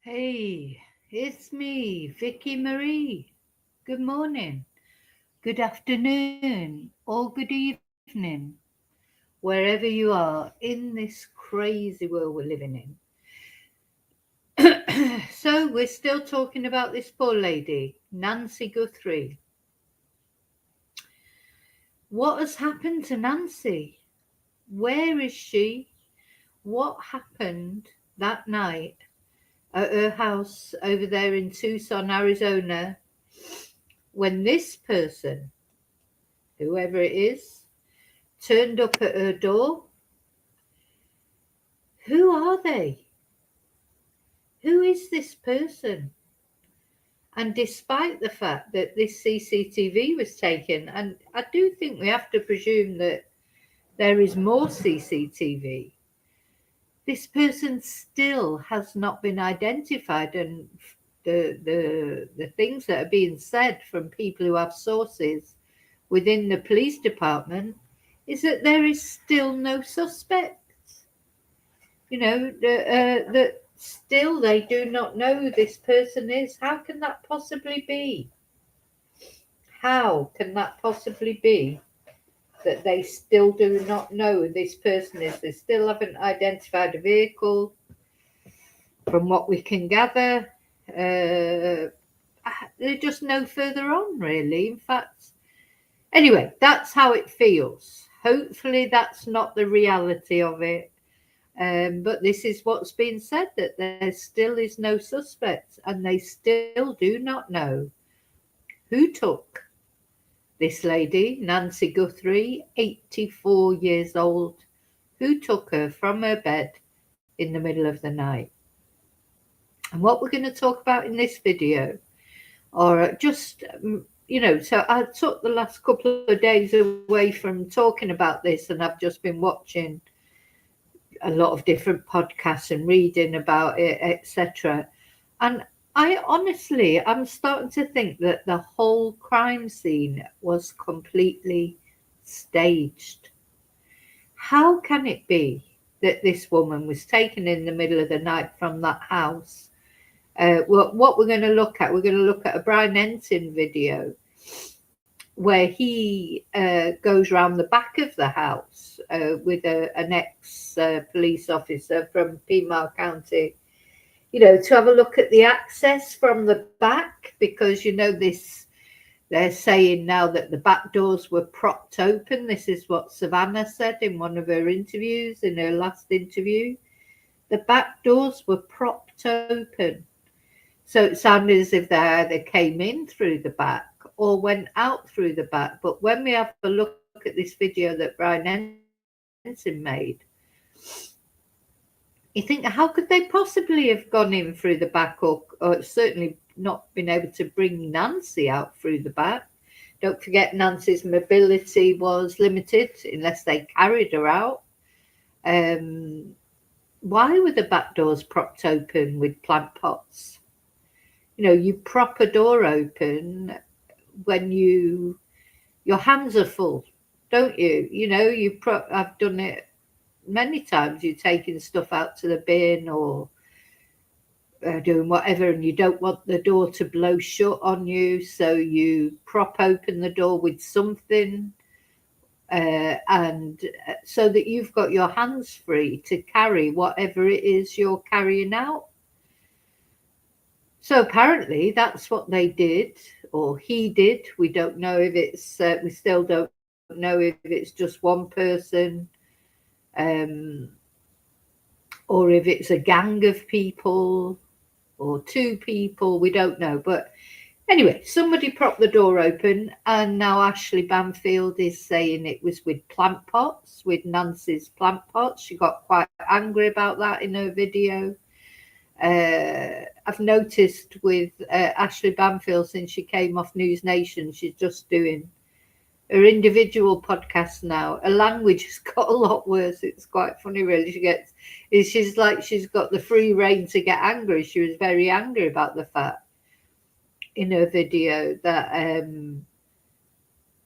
Hey, it's me, Vicky Marie. Good morning, good afternoon, or good evening, wherever you are in this crazy world we're living in. So, we're still talking about this poor lady, Nancy Guthrie. What has happened to Nancy? Where is she? What happened that night at her house over there in Tucson, Arizona, when this person, whoever it is, turned up at her door? Who are they? Who is this person? And despite the fact that this CCTV was taken, and I do think we have to presume that there is more CCTV, this person still has not been identified. And the things that are being said from people who have sources within the police department is that there is still no suspect. That still they do not know who this person is. How can that possibly be? How can that possibly be that they still do not know who this person is? They still haven't identified a vehicle, from what we can gather. They're just no further on, really. In fact, anyway, that's how it feels. Hopefully, that's not the reality of it. But this is what's been said, that there still is no suspect, and they still do not know who took this lady, Nancy Guthrie, 84 years old, who took her from her bed in the middle of the night. And what we're going to talk about in this video are so I took the last couple of days away from talking about this, and I've just been watching a lot of different podcasts and reading about it, etc. And I'm starting to think that the whole crime scene was completely staged. How can it be that this woman was taken in the middle of the night from that house? What we're going to look at a Brian Ensign video where he goes around the back of the house with an ex-police officer from Piedmont County, to have a look at the access from the back, because they're saying now that the back doors were propped open. This is what Savannah said in one of her interviews, in her last interview. The back doors were propped open. So it sounded as if they either came in through the back or went out through the back. But when we have a look at this video that Brian Ensign made, you think, how could they possibly have gone in through the back, or certainly not been able to bring Nancy out through the back? Don't forget, Nancy's mobility was limited unless they carried her out. Why were the back doors propped open with plant pots? You prop a door open when your hands are full, don't you? I've done it many times. You're taking stuff out to the bin or doing whatever, and you don't want the door to blow shut on you, so you prop open the door with something, and so that you've got your hands free to carry whatever it is you're carrying out. So apparently that's what they did, or he did. We don't know if we still don't know if it's just one person, or if it's a gang of people or two people. We don't know. But anyway, somebody propped the door open, and now Ashley Banfield is saying it was with plant pots, with Nancy's plant pots. She got quite angry about that in her video. I've noticed with Ashley Banfield, since she came off News Nation, she's just doing her individual podcast now. Her language has got a lot worse. It's quite funny, really. She's like she's got the free reign to get angry. She was very angry about the fact in her video that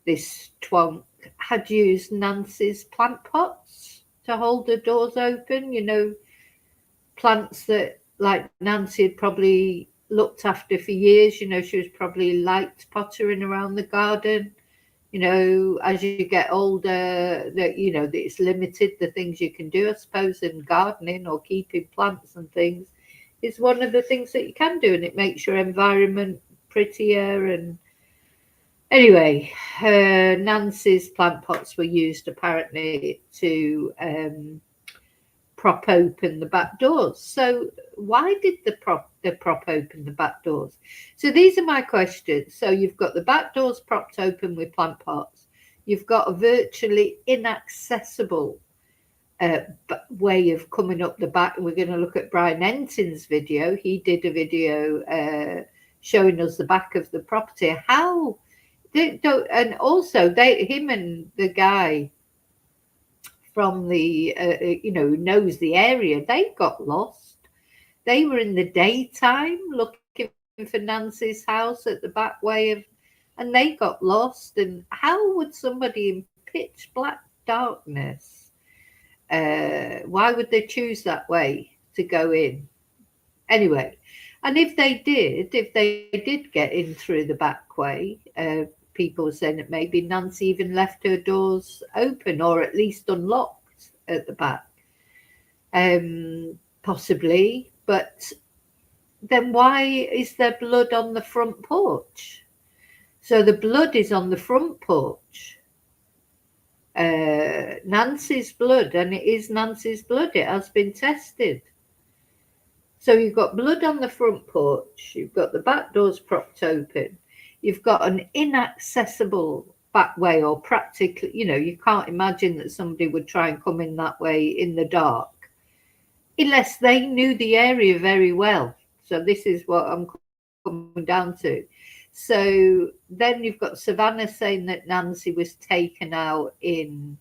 this twonk had used Nancy's plant pots to hold the doors open. Plants that like Nancy had probably looked after for years. You know, she was probably liked pottering around the garden. You know, as you get older, that you know that it's limited the things you can do, I suppose, in gardening or keeping plants and things is one of the things that you can do, and it makes your environment prettier. And anyway, Nancy's plant pots were used apparently to prop open the back doors. So why did the prop open the back doors? So these are my questions. So you've got the back doors propped open with plant pots. You've got a virtually inaccessible way of coming up the back. We're going to look at Brian Enton's video. He did a video showing us the back of the property. How and also him and the guy from the you know, knows the area, they got lost. They were in the daytime looking for Nancy's house at the back way of, and they got lost. And how would somebody in pitch black darkness, why would they choose that way to go in anyway? And if they did get in through the back way, people were saying that maybe Nancy even left her doors open or at least unlocked at the back, possibly. But then why is there blood on the front porch? So the blood is on the front porch. Nancy's blood, and it is Nancy's blood. It has been tested. So you've got blood on the front porch. You've got the back doors propped open. You've got an inaccessible back way, or practically, you know, you can't imagine that somebody would try and come in that way in the dark unless they knew the area very well. So this is what I'm coming down to. So then you've got Savannah saying that Nancy was taken out in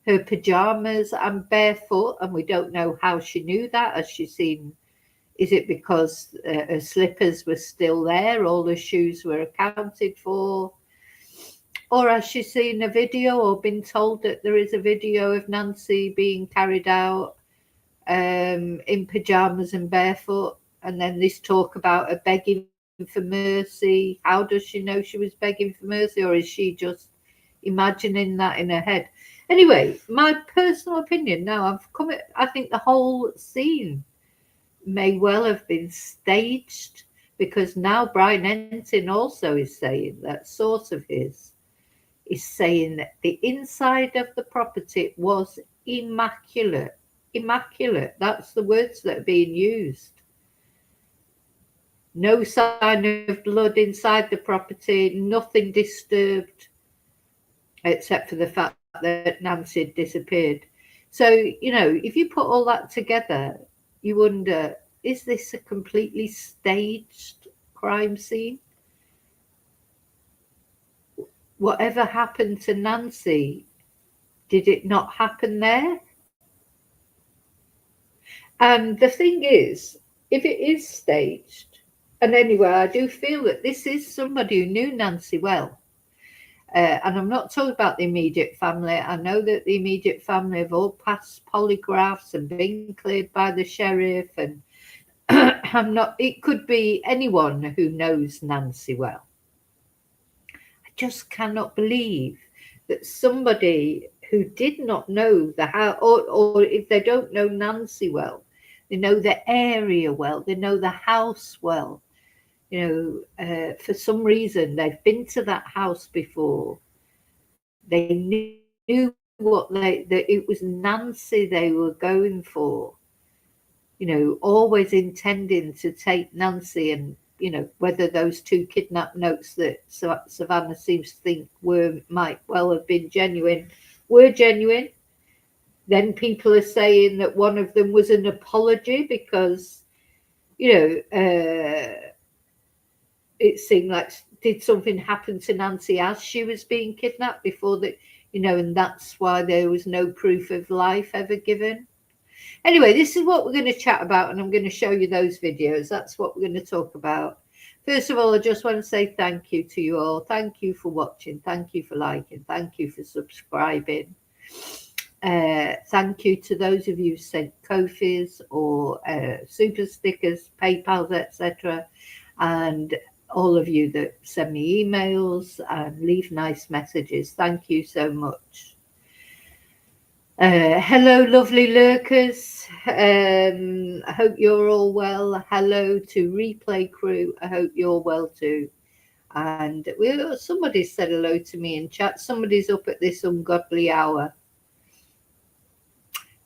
her pajamas and barefoot, and we don't know how she knew that. Has she seen? Is it because her slippers were still there, all the shoes were accounted for? Or has she seen a video or been told that there is a video of Nancy being carried out in pajamas and barefoot? And then this talk about her begging for mercy. How does she know she was begging for mercy? Or is she just imagining that in her head? Anyway, my personal opinion now, I think the whole scene may well have been staged, because now Brian Enton also is saying, that source of his is saying that the inside of the property was immaculate. Immaculate, that's the words that are being used. No sign of blood inside the property, nothing disturbed, except for the fact that Nancy had disappeared. So, you know, if you put all that together, you wonder, is this a completely staged crime scene? Whatever happened to Nancy, did it not happen there? And the thing is, if it is staged, and anyway, I do feel that this is somebody who knew Nancy well. And I'm not talking about the immediate family. I know that the immediate family have all passed polygraphs and been cleared by the sheriff, and it could be anyone who knows Nancy well. I just cannot believe that somebody who did not know the house, or if they don't know Nancy well, they know the area well, they know the house well. You know, for some reason, they've been to that house before. They knew that it was Nancy they were going for. You know, always intending to take Nancy, and, you know, whether those 2 kidnap notes that Savannah seems to think might well have been genuine, were genuine. Then people are saying that one of them was an apology because, you know, it seemed like, did something happen to Nancy as she was being kidnapped before that, you know, and that's why there was no proof of life ever given. Anyway, this is what we're going to chat about, and I'm going to show you those videos. That's what we're going to talk about. First of all, I just want to say thank you to you all. Thank you for watching. Thank you for liking. Thank you for subscribing. Thank you to those of you who sent Ko-fis or super stickers, PayPals, etc. And all of you that send me emails and leave nice messages. Thank you so much. Hello, lovely lurkers. I hope you're all well. Hello to replay crew. I hope you're well too. And somebody said hello to me in chat. Somebody's up at this ungodly hour.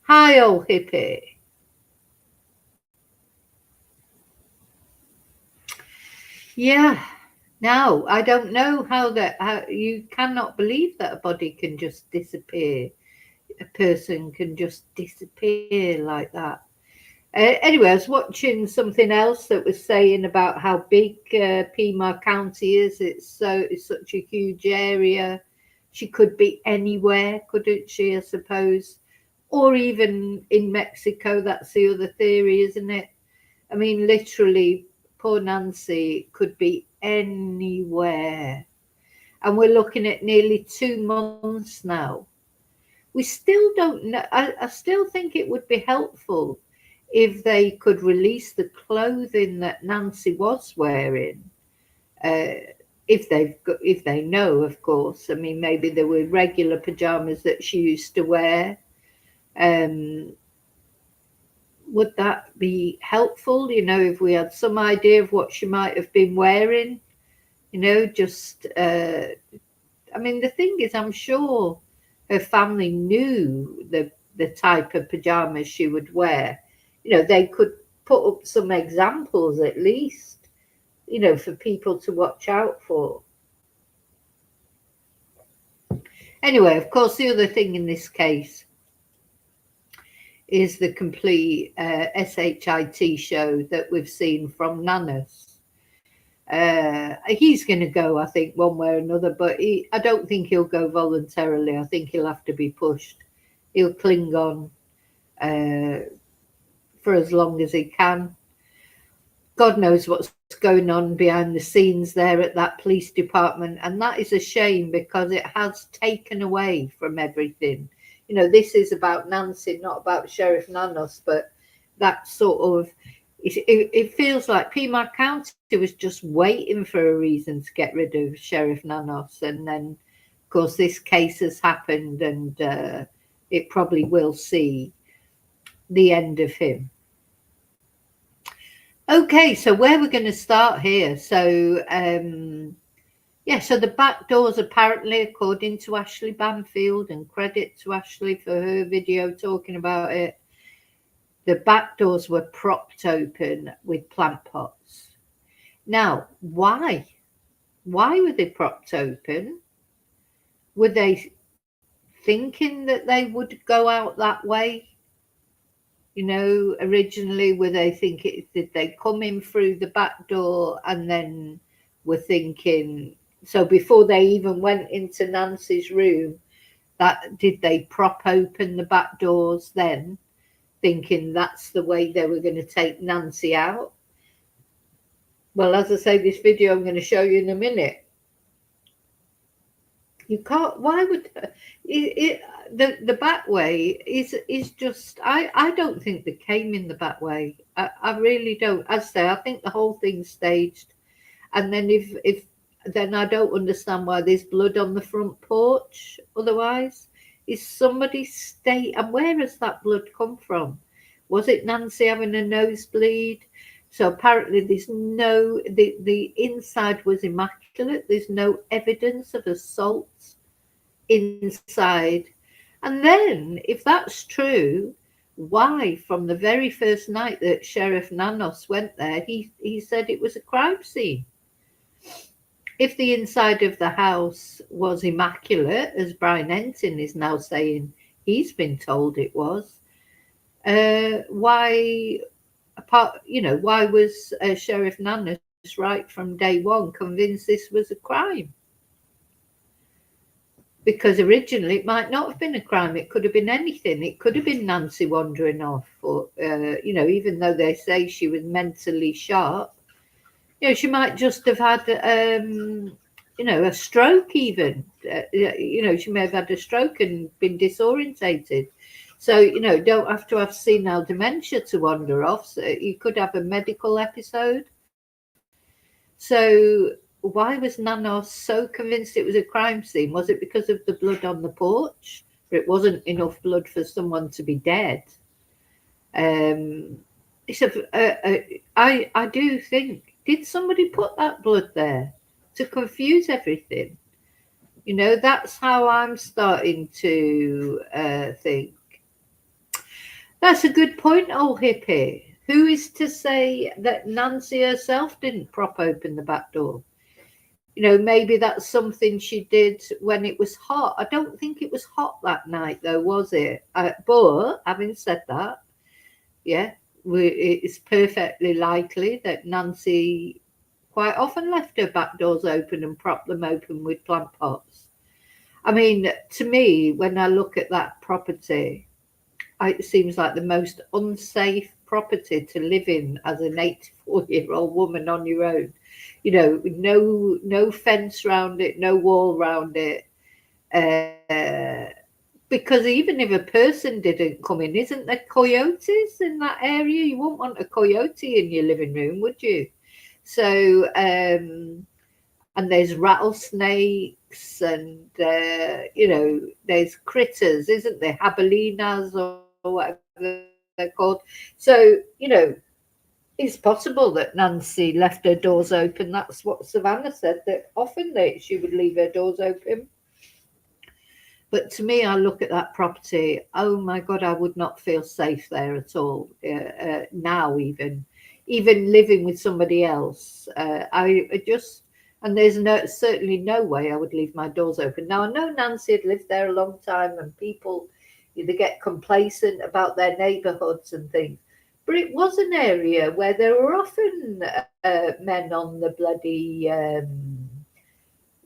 Hi, old hippie. Yeah. Now, I don't know how you cannot believe that a body can just disappear. A person can just disappear like that. Anyway, I was watching something else that was saying about how big Pima County is. It's such a huge area. She could be anywhere, couldn't she? I suppose, or even in Mexico. That's the other theory, isn't it? I mean, literally, poor Nancy could be anywhere, and we're looking at nearly 2 months now. We still don't know. I still think it would be helpful if they could release the clothing that Nancy was wearing, if they know, of course. I mean, maybe there were regular pajamas that she used to wear. Would that be helpful? You know, if we had some idea of what she might have been wearing, you know, just. I mean, the thing is, I'm sure her family knew the type of pajamas she would wear. You know, they could put up some examples at least, you know, for people to watch out for. Anyway, of course, the other thing in this case is the complete SHIT show that we've seen from Nanas. He's going to go, I think, one way or another, but I don't think he'll go voluntarily. I think he'll have to be pushed. He'll cling on for as long as he can. God knows what's going on behind the scenes there at that police department, and that is a shame because it has taken away from everything. You know, this is about Nancy, not about Sheriff Nanos, but that sort of, it feels like Pima County was just waiting for a reason to get rid of Sheriff Nanos, and then, of course, this case has happened, and it probably will see the end of him. Okay, so where we're going to start here. So, so the back doors, apparently, according to Ashley Banfield, and credit to Ashley for her video talking about it, the back doors were propped open with plant pots. Now, why? Why were they propped open? Were they thinking that they would go out that way? You know, originally, were they thinking, did they come in through the back door and then were thinking, so before they even went into Nancy's room, did they prop open the back doors then, thinking that's the way they were going to take Nancy out? Well, as I say, this video I'm going to show you in a minute. You can't. Why would the back way is just? I don't think they came in the back way. I really don't. As I say, I think the whole thing's staged. And then if then I don't understand why there's blood on the front porch. Otherwise, is somebody stay? And where has that blood come from? Was it Nancy having a nosebleed? So apparently there's no, the inside was immaculate. There's no evidence of assault inside. And then if that's true, why from the very first night that Sheriff Nanos went there, he said it was a crime scene? If the inside of the house was immaculate, as Brian Enton is now saying he's been told it was, why was Sheriff Nanos right from day one convinced this was a crime? Because originally it might not have been a crime. It could have been anything. It could have been Nancy wandering off, or even though they say she was mentally sharp, she might just have had a stroke even. She may have had a stroke and been disorientated. So, don't have to have senile dementia to wander off. So you could have a medical episode. So why was Nana so convinced it was a crime scene? Was it because of the blood on the porch? But it wasn't enough blood for someone to be dead. It's I do think, did somebody put that blood there to confuse everything? That's how I'm starting to think. That's a good point, old hippie. Who is to say that Nancy herself didn't prop open the back door? Maybe that's something she did when it was hot. I don't think it was hot that night, though, was it? But having said that, yeah, it's perfectly likely that Nancy quite often left her back doors open and propped them open with plant pots. I mean, to me, when I look at that property, it seems like the most unsafe property to live in as an 84-year-old woman on your own. No fence around it, no wall around it. Because even if a person didn't come in, isn't there coyotes in that area? You wouldn't want a coyote in your living room, would you? So, and there's rattlesnakes and, there's critters, isn't there? Jabalinas or whatever they're called. So, it's possible that Nancy left her doors open. That's what Savannah said, that often she would leave her doors open. But to me, I look at that property, oh my God, I would not feel safe there at all. Now, even living with somebody else, I just, and there's certainly no way I would leave my doors open. Now, I know Nancy had lived there a long time and people either get complacent about their neighbourhoods and things. But it was an area where there were often men on the bloody, there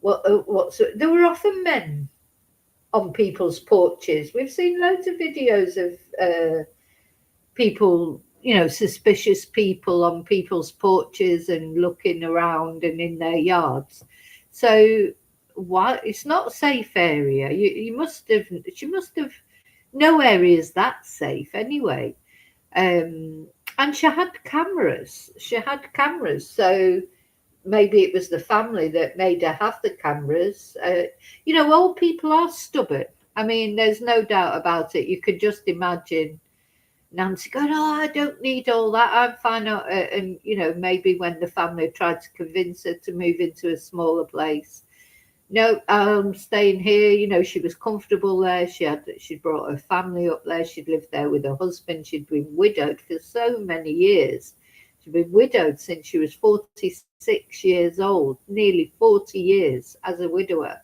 were often men on people's porches. We've seen loads of videos of people, suspicious people on people's porches and looking around and in their yards. So why it's not a safe area? She must have. No area is that safe anyway. And she had cameras. So maybe it was the family that made her have the cameras. Old people are stubborn. I mean, there's no doubt about it. You could just imagine Nancy going, "Oh, I don't need all that. I'm fine." And maybe when the family tried to convince her to move into a smaller place, no, I'm staying here. She was comfortable there. She'd brought her family up there. She'd lived there with her husband. She'd been widowed for so many years. She'd been widowed since she was 46 years old, nearly 40 years as a widow.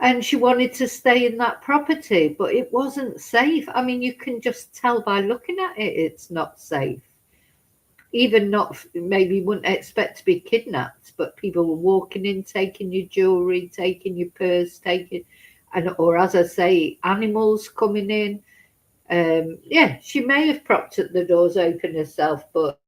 And she wanted to stay in that property, but it wasn't safe. I mean, you can just tell by looking at it, it's not safe. Even not, maybe you wouldn't expect to be kidnapped, but people were walking in, taking your jewelry, taking your purse, or as I say, animals coming in. She may have propped the doors open herself, but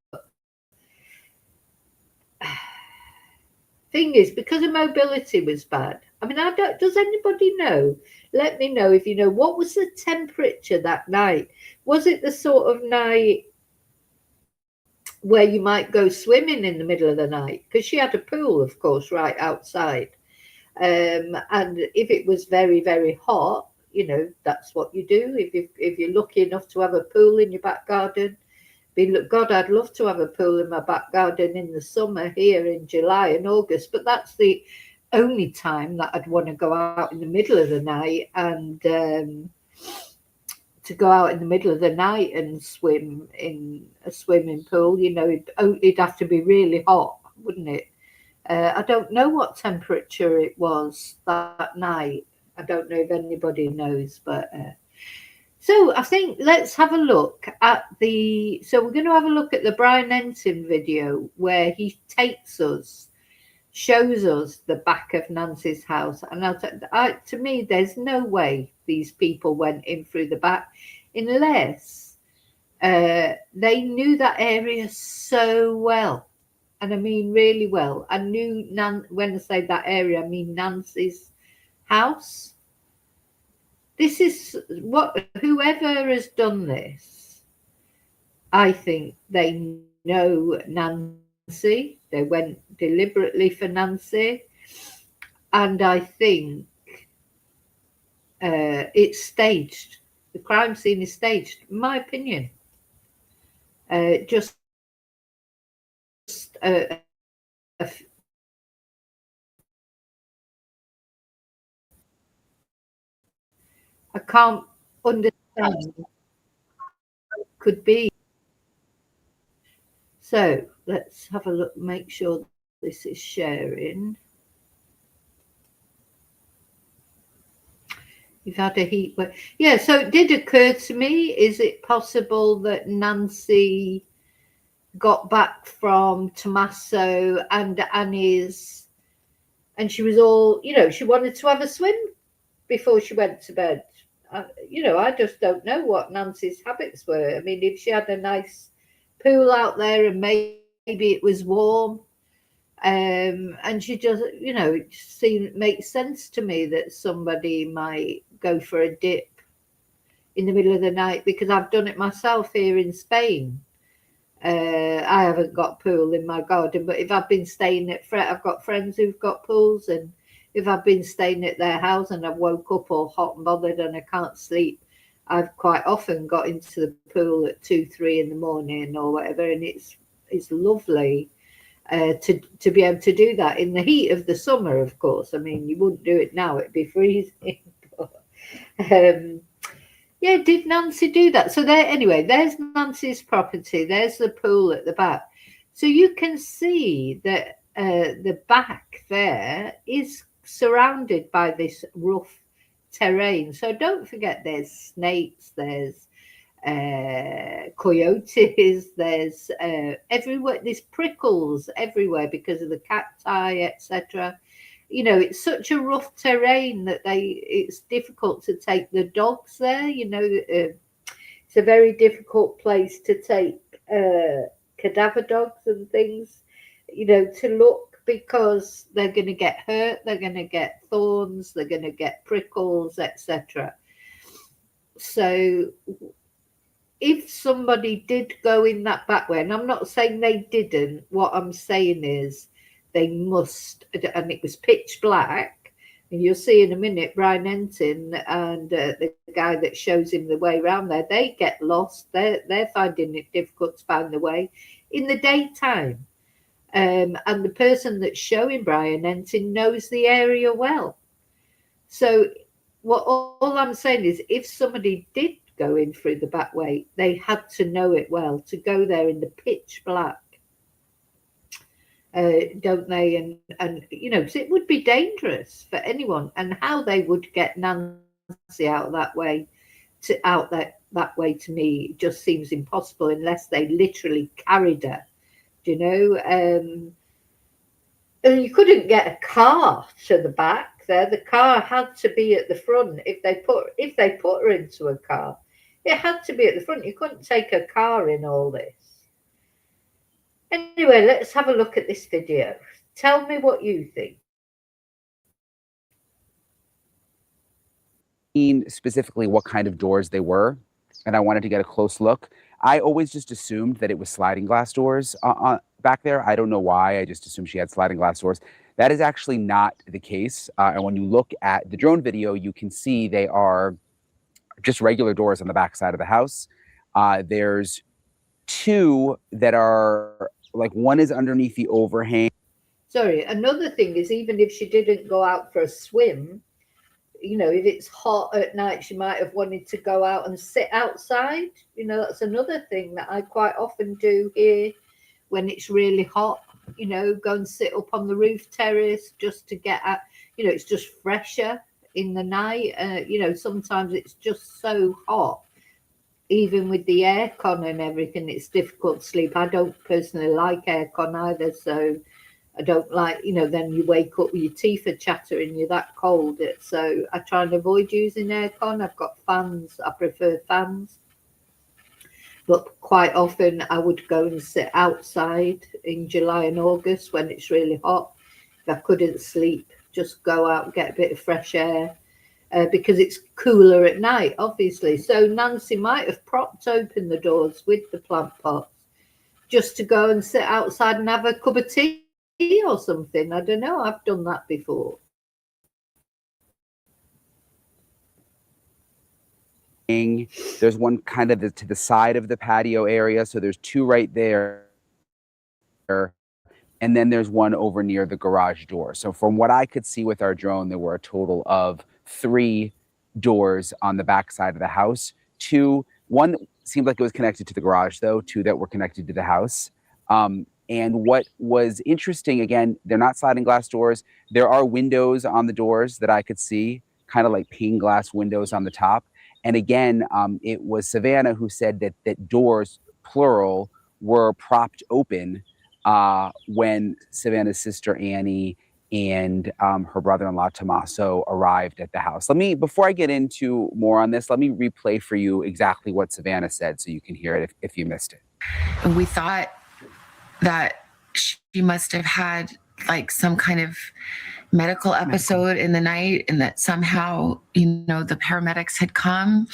thing is, because her mobility was bad. I mean, does anybody know? Let me know if you know. What was the temperature that night? Was it the sort of night where you might go swimming in the middle of the night? Because she had a pool, of course, right outside. And if it was very, very hot, that's what you do. If you're lucky enough to have a pool in your back garden. God, I'd love to have a pool in my back garden in the summer here in July and August, but that's the only time that I'd want to go out in the middle of the night and to go out in the middle of the night and swim in a swimming pool. It'd have to be really hot, wouldn't it? I don't know what temperature it was that night. I don't know if anybody knows, but so I think let's have a look at so we're going to have a look at the Brian Ensign video where he shows us the back of Nancy's house. And to me, there's no way these people went in through the back unless they knew that area so well. and I mean really well. I knew when I say that area, I mean Nancy's house. This is what whoever has done this, I think they know Nancy. They went deliberately for Nancy, and I think it's staged. The crime scene is staged, in my opinion. Just I can't understand could be. So let's have a look, make sure this is sharing. You've had a heat wave. Yeah, so it did occur to me, is it possible that Nancy got back from Tommaso and Annie's, and she was all, she wanted to have a swim before she went to bed. I just don't know what Nancy's habits were. I mean, if she had a nice pool out there and maybe it was warm, and she just, it makes sense to me that somebody might go for a dip in the middle of the night, because I've done it myself here in Spain. I haven't got a pool in my garden, but if I've been staying I've got friends who've got pools, and if I've been staying at their house and I've woke up all hot and bothered and I can't sleep, I've quite often got into the pool at 2-3 in the morning or whatever, and it's lovely to be able to do that in the heat of the summer. Of course, I mean, you wouldn't do it now; it'd be freezing. But, yeah, did Nancy do that? So anyway, there's Nancy's property. There's the pool at the back. So you can see that the back there is surrounded by this rough terrain. So don't forget, there's snakes, there's coyotes, there's everywhere, there's prickles everywhere because of the cacti, etc. It's such a rough terrain that it's difficult to take the dogs there. It's a very difficult place to take cadaver dogs and things, to look, because they're going to get hurt, they're going to get thorns, they're going to get prickles, etc. So if somebody did go in that back way, and I'm not saying they didn't, what I'm saying is they must, and it was pitch black, and you'll see in a minute Brian Entin and the guy that shows him the way around there, they get lost. They're finding it difficult to find the way in the daytime. And the person that's showing Brian Entin knows the area well. So all I'm saying is, if somebody did go in through the back way, they had to know it well to go there in the pitch black. Don't they? And it would be dangerous for anyone, and how they would get Nancy out that way to me just seems impossible, unless they literally carried her. And you couldn't get a car to the back there. The car had to be at the front. If they put her into a car, it had to be at the front. You couldn't take a car in all this. Anyway, let's have a look at this video. Tell me what you think. Specifically what kind of doors they were, and I wanted to get a close look. I always just assumed that it was sliding glass doors back there. I don't know why. I just assumed she had sliding glass doors. That is actually not the case. And when you look at the drone video, you can see they are just regular doors on the back side of the house. There's two that are like, one is underneath the overhang. Sorry, another thing is, even if she didn't go out for a swim, if it's hot at night, she might have wanted to go out and sit outside. That's another thing that I quite often do here when it's really hot. Go and sit up on the roof terrace just to get at, it's just fresher in the night. Sometimes it's just so hot, even with the aircon and everything, it's difficult to sleep. I don't personally like aircon either, so I don't like, then you wake up with your teeth are chattering, you're that cold. So I try and avoid using aircon. I've got fans. I prefer fans. But quite often I would go and sit outside in July and August when it's really hot. If I couldn't sleep, just go out, get a bit of fresh air, because it's cooler at night, obviously. So Nancy might have propped open the doors with the plant pots just to go and sit outside and have a cup of tea or something. I don't know. I've done that before. There's one kind of to the side of the patio area. So there's two right there. And then there's one over near the garage door. So from what I could see with our drone, there were a total of 3 doors on the back side of the house. One seemed like it was connected to the garage, though, 2 that were connected to the house. And what was interesting, again, they're not sliding glass doors. There are windows on the doors that I could see, kind of like pane glass windows on the top. And again, it was Savannah who said that doors, plural, were propped open when Savannah's sister Annie and her brother-in-law Tommaso arrived at the house. Before I get into more on this, let me replay for you exactly what Savannah said so you can hear it if you missed it. We thought that she must have had like some kind of medical episode in the night, and that somehow, the paramedics had come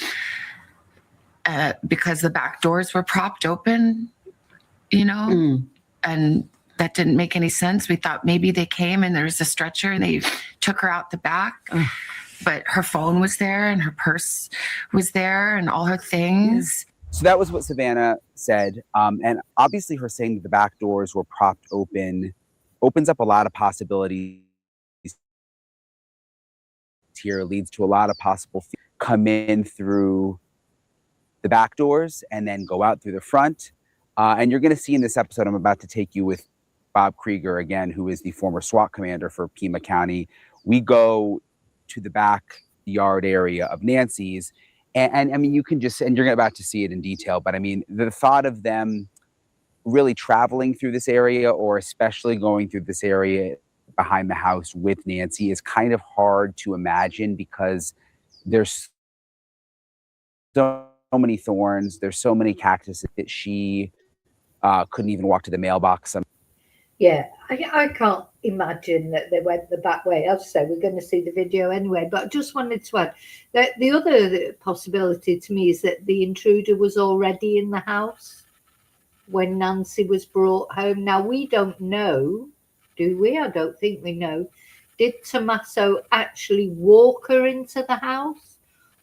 because the back doors were propped open, and that didn't make any sense. We thought maybe they came and there was a stretcher and they took her out the back, but her phone was there and her purse was there and all her things. So that was what Savannah said. And obviously her saying that the back doors were propped open opens up a lot of possibilities here, leads to a lot of possible come in through the back doors and then go out through the front. And you're going to see in this episode, I'm about to take you with Bob Krieger again, who is the former SWAT commander for Pima County. We go to the backyard area of Nancy's. And I mean, you can just, and you're about to see it in detail, but I mean, the thought of them really traveling through this area, or especially going through this area behind the house with Nancy, is kind of hard to imagine because there's so many thorns, there's so many cactuses that she couldn't even walk to the mailbox. Yeah, I can't imagine that they went the back way. As I say, we're going to see the video anyway, but I just wanted to add that the other possibility to me is that the intruder was already in the house when Nancy was brought home. Now, we don't know, do we? I don't think we know. Did Tommaso actually walk her into the house,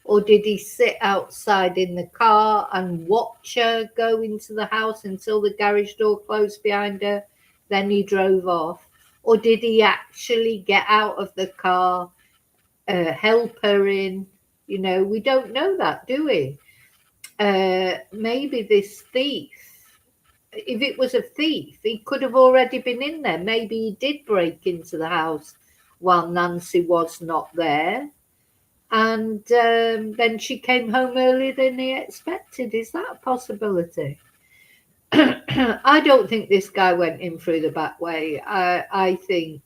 or did he sit outside in the car and watch her go into the house until the garage door closed behind her? Then he drove off. Or did he actually get out of the car, help her in? We don't know that, do we? Maybe this thief, if it was a thief, he could have already been in there. Maybe he did break into the house while Nancy was not there. And then she came home earlier than he expected. Is that a possibility? I don't think this guy went in through the back way. I think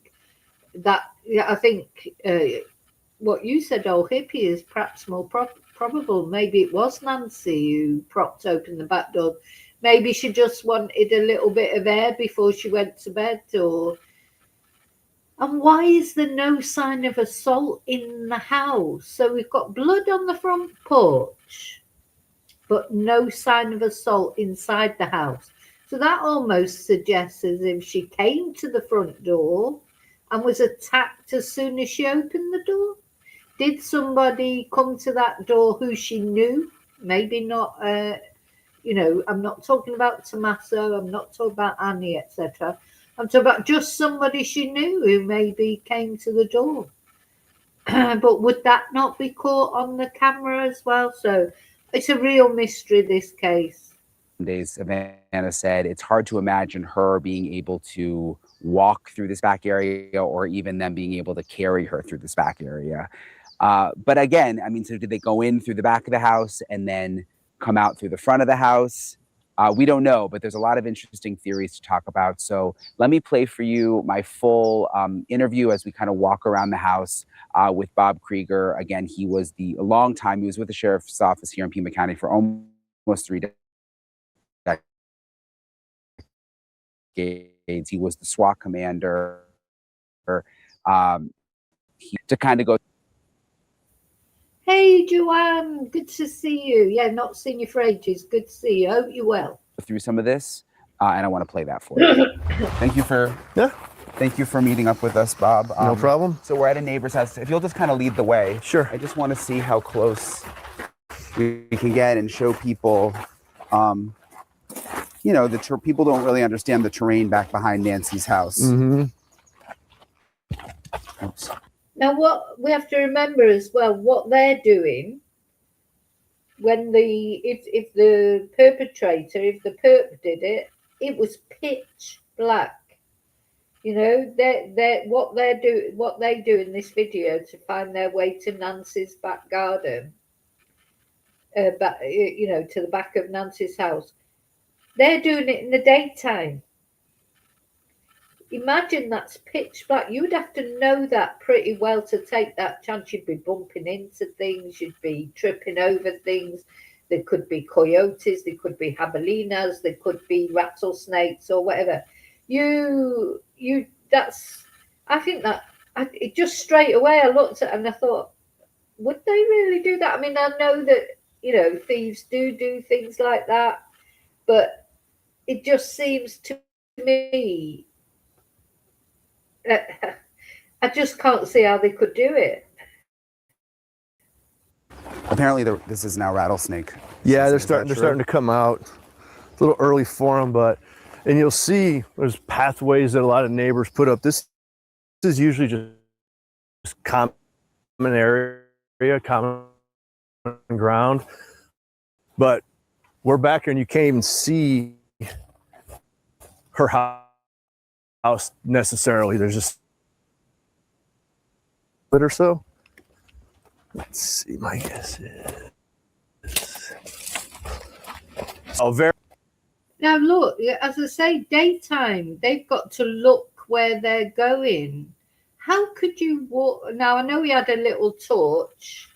what you said, old hippie, is perhaps more probable. Maybe it was Nancy who propped open the back door. Maybe she just wanted a little bit of air before she went to bed. And why is there no sign of assault in the house? So we've got blood on the front porch, but no sign of assault inside the house. So that almost suggests as if she came to the front door and was attacked as soon as she opened the door. Did somebody come to that door who she knew? Maybe not, I'm not talking about Tommaso, I'm not talking about Annie, etc. I'm talking about just somebody she knew who maybe came to the door. But would that not be caught on the camera as well? So it's a real mystery, this case. Savannah said it's hard to imagine her being able to walk through this back area, or even them being able to carry her through this back area. But again, I mean, so did they go in through the back of the house and then come out through the front of the house? We don't know, but there's a lot of interesting theories to talk about. So let me play for you my full interview as we kind of walk around the house with Bob Krieger. Again, he was he was with the sheriff's office here in Pima County for almost 3 days. decades. He was the SWAT commander. To kind of go. Hey, Joanne, good to see you. Yeah, not seen you for ages. Good to see you. Hope you're well. Through some of this, and I want to play that for you. Thank you for meeting up with us, Bob. No problem. So we're at a neighbor's house. If you'll just kind of lead the way. Sure. I just want to see how close we can get and show people. You know, people don't really understand the terrain back behind Nancy's house. Mm-hmm. Oops. Now, what we have to remember as well, what they're doing when if the perpetrator, if the perp did it, it was pitch black. You know, what they do in this video to find their way to Nancy's back garden, to the back of Nancy's house. They're doing it in the daytime. Imagine that's pitch black. You'd have to know that pretty well to take that chance. You'd be bumping into things. You'd be tripping over things. There could be coyotes. There could be jabalinas. There could be rattlesnakes or whatever. It just straight away I looked at it and I thought, would they really do that? I mean, I know that, thieves do things like that, but it just seems to me, I just can't see how they could do it. Apparently, this is now rattlesnake. Yeah, they're starting to come out. It's a little early for them, and you'll see there's pathways that a lot of neighbors put up. This is usually just common area, common ground. But we're back here and you can't even see her house necessarily. There's just a bit or so. Let's see, my guess is very. Now look, as I say, daytime, they've got to look where they're going. How could you walk? Now I know he had a little torch.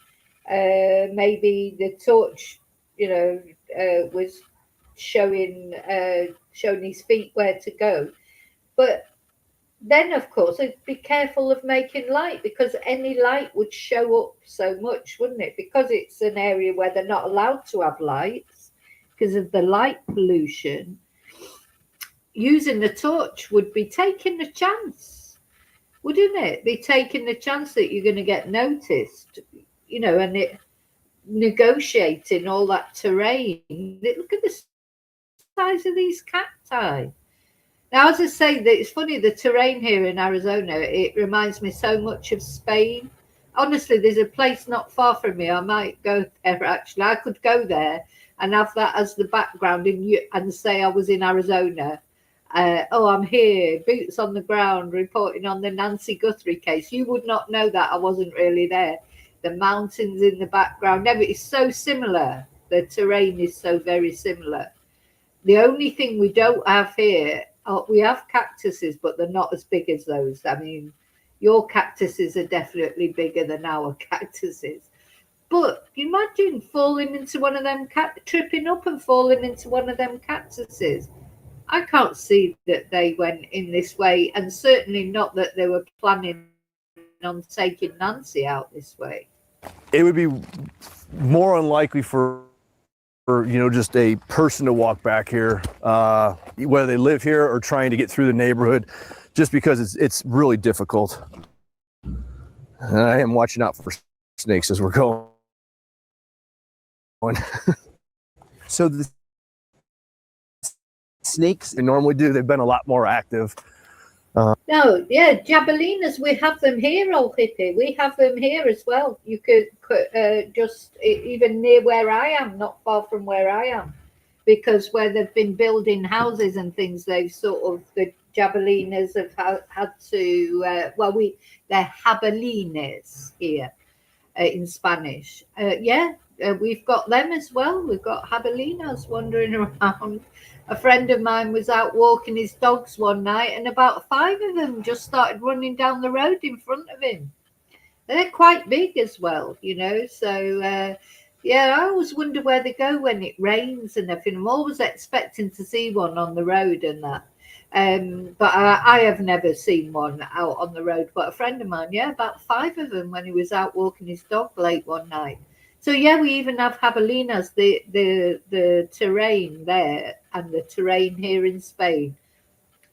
Maybe the torch, was showing his feet where to go. But then, of course, be careful of making light, because any light would show up so much, wouldn't it? Because it's an area where they're not allowed to have lights because of the light pollution. Using the torch would be taking the chance, wouldn't it? Be taking the chance that you're going to get noticed, and it negotiating all that terrain. Look at the size of these cacti. Now, as I say, it's funny, the terrain here in Arizona, it reminds me so much of Spain. Honestly, there's a place not far from me. I might go there, actually. I could go there and have that as the background and say I was in Arizona. I'm here, boots on the ground, reporting on the Nancy Guthrie case. You would not know that I wasn't really there. The mountains in the background, it's so similar. The terrain is so very similar. The only thing we don't have here, we have cactuses, but they're not as big as those. I mean, your cactuses are definitely bigger than our cactuses. But imagine falling into one of them, tripping up and falling into one of them cactuses. I can't see that they went in this way, and certainly not that they were planning on taking Nancy out this way. It would be more unlikely for just a person to walk back here, whether they live here or trying to get through the neighborhood, just because it's really difficult. And I am watching out for snakes as we're going. So the snakes they normally do. They've been a lot more active. No, yeah, jabalinas, we have them here, old hippie. We have them here as well. You could just even near where I am, not far from where I am, because where they've been building houses and things, they've the jabalinas have had to, they're jabalines here in Spanish. We've got them as well. We've got jabalinas wandering around. A friend of mine was out walking his dogs one night, and about 5 of them just started running down the road in front of him. They're quite big as well, So, I always wonder where they go when it rains and everything. I'm always expecting to see one on the road and that. But I have never seen one out on the road. But a friend of mine, yeah, about 5 of them when he was out walking his dog late one night. So yeah, we even have javelinas. The terrain there and the terrain here in Spain.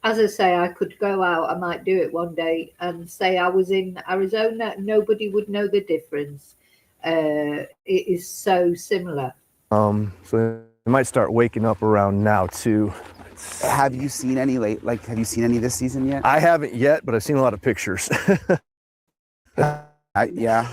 As I say, I could go out. I might do it one day and say I was in Arizona. Nobody would know the difference. It is so similar. So they might start waking up around now too. Have you seen any have you seen any this season yet? I haven't yet, but I've seen a lot of pictures. Yeah.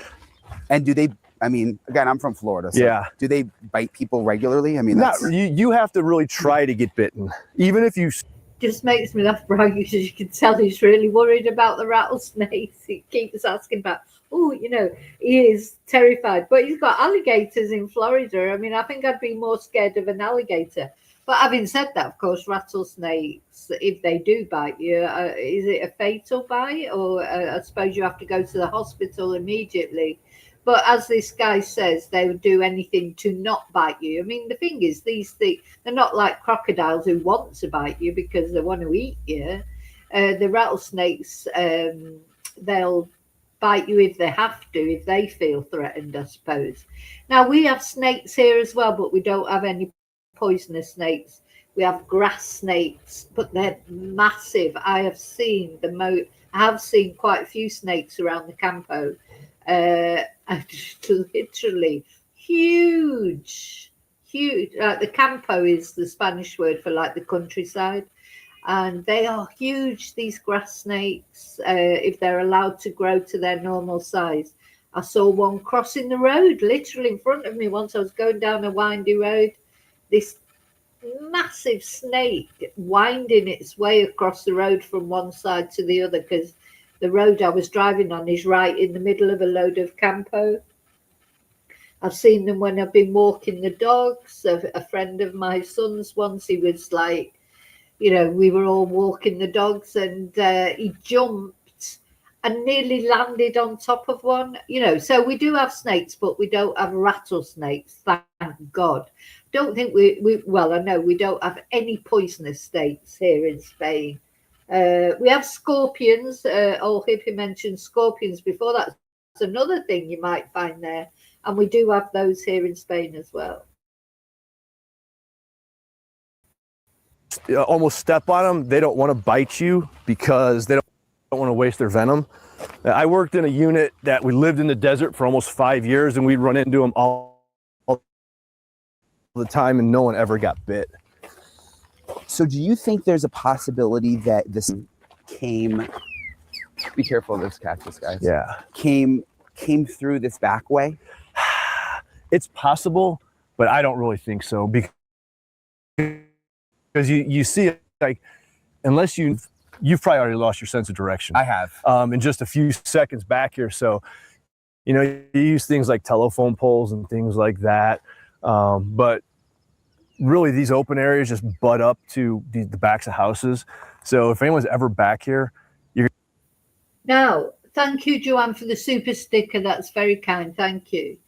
And do they, I mean, again, I'm from Florida. So Yeah. do they bite people regularly? I mean, Not, that's, you have to really try to get bitten. Even if you Just makes me laugh, Brian, because you can tell he's really worried about the rattlesnakes. He keeps asking about, oh, you know, he is terrified. But he's got alligators in Florida. I mean, I think I'd be more scared of an alligator. But having said that, of course, rattlesnakes, if they do bite you, is it a fatal bite? Or I suppose you have to go to the hospital immediately. But as this guy says, they would do anything to not bite you. I mean, the thing is, these things, they're not like crocodiles who want to bite you because they want to eat you. The rattlesnakes, they'll bite you if they have to, if they feel threatened, I suppose. Now, we have snakes here as well, but we don't have any poisonous snakes. We have grass snakes, but they're massive. I have seen quite a few snakes around the Campo. Literally huge. The Campo is the Spanish word for like the countryside, and they are huge, these grass snakes, if they're allowed to grow to their normal size. I saw one crossing the road literally in front of me once. I was going down a windy road, this massive snake winding its way across the road from one side to the other, because the road I was driving on is right in the middle of a load of Campo. I've seen them when I've been walking the dogs. A friend of my son's once, he was like, you know, we were all walking the dogs, and he jumped and nearly landed on top of one. You know, so we do have snakes, but we don't have rattlesnakes, thank God. Don't think well, I know we don't have any poisonous snakes here in Spain. We have scorpions. Old Hippie mentioned scorpions before. That's another thing you might find there. And we do have those here in Spain as well. almost step on them, they don't want to bite you because they don't want to waste their venom. I worked in a unit that we lived in the desert for almost 5 years, and we'd run into them all the time, and no one ever got bit. So do you think there's a possibility that this came, be careful of this cactus, guys. Yeah. Came through this back way? It's possible, but I don't really think so, because you see it, like, unless you've probably already lost your sense of direction. I have. In just a few seconds back here. So, you know, you use things like telephone poles and things like that. But really these open areas just butt up to the backs of houses. So if anyone's ever back here, you're... Now, thank you, Joanne, for the super sticker. That's very kind. Thank you.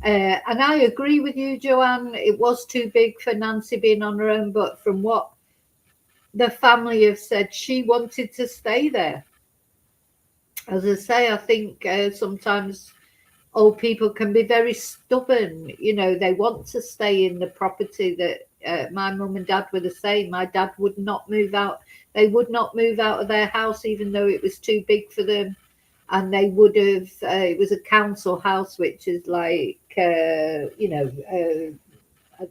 And I agree with you, Joanne. It was too big for Nancy being on her own, but from what the family have said, she wanted to stay there. As I say, I think sometimes old people can be very stubborn. You know, they want to stay in the property that my mum and dad were the same. My dad would not move out. They would not move out of their house, even though it was too big for them. And they would have, it was a council house, which is like, you know, I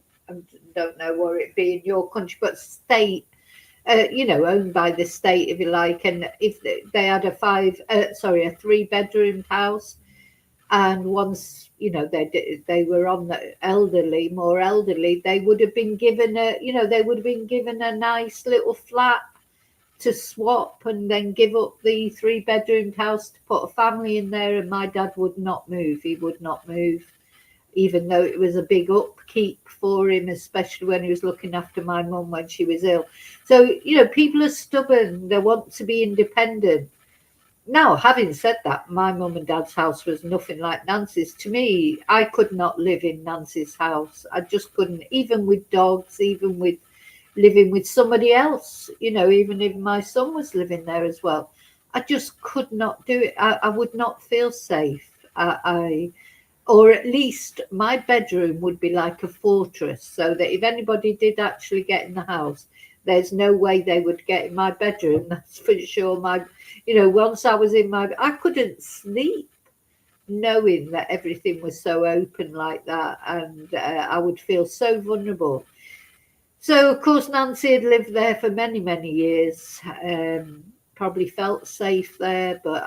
don't know where it be in your country, but state, you know, owned by the state, if you like. And if they had a 3-bedroom house, and once, you know, they were on the more elderly, they would have been given a nice little flat to swap and then give up the 3-bedroom house to put a family in there. And my dad would not move. He would not move, even though it was a big upkeep for him, especially when he was looking after my mum when she was ill. So, you know, people are stubborn. They want to be independent. Now, having said that, my mum and dad's house was nothing like Nancy's. To me, I could not live in Nancy's house. I just couldn't, even with dogs, even with, living with somebody else, even if my son was living there as well. I just could not do it. I would not feel safe. Or at least my bedroom would be like a fortress, so that if anybody did actually get in the house, there's no way they would get in my bedroom. That's for sure. Once I was in I couldn't sleep knowing that everything was so open like that, and I would feel so vulnerable. So, of course, Nancy had lived there for many, many years. Probably felt safe there, but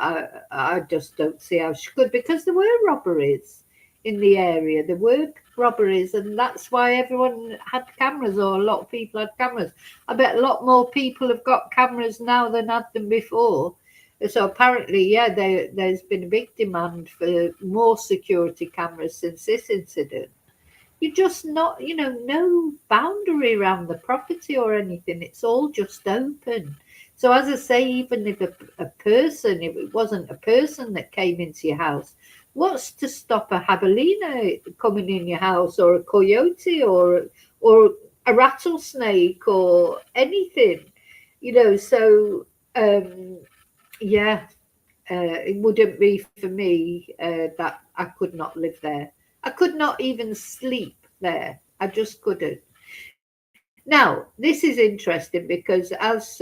I just don't see how she could, because there were robberies in the area. There were robberies, and that's why everyone had cameras, or a lot of people had cameras. I bet a lot more people have got cameras now than had them before. So apparently, yeah, there's been a big demand for more security cameras since this incident. You're just not, no boundary around the property or anything. It's all just open. So as I say, even if if it wasn't a person that came into your house, what's to stop a javelina coming in your house, or a coyote, or a rattlesnake, or anything, So yeah, it wouldn't be for me that I could not live there. I could not even sleep there. I just couldn't. Now, this is interesting, because as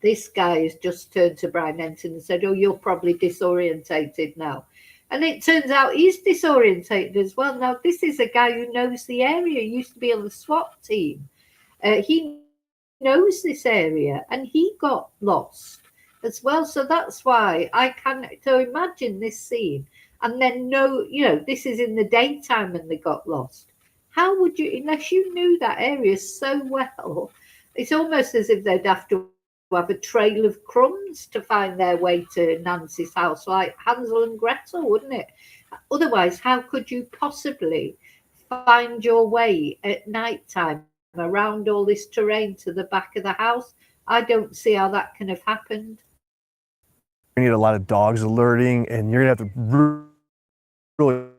this guy has just turned to Brian Enton and said, "Oh, you're probably disorientated now." And it turns out he's disorientated as well. Now, this is a guy who knows the area. He used to be on the SWAT team. He knows this area, and he got lost as well. So that's why I can imagine this scene, and then this is in the daytime and they got lost. How would you, unless you knew that area so well? It's almost as if they'd have to have a trail of crumbs to find their way to Nancy's house, like Hansel and Gretel, wouldn't it? Otherwise, how could you possibly find your way at night time around all this terrain to the back of the house? I don't see how that can have happened. You need a lot of dogs alerting, and you're gonna have to really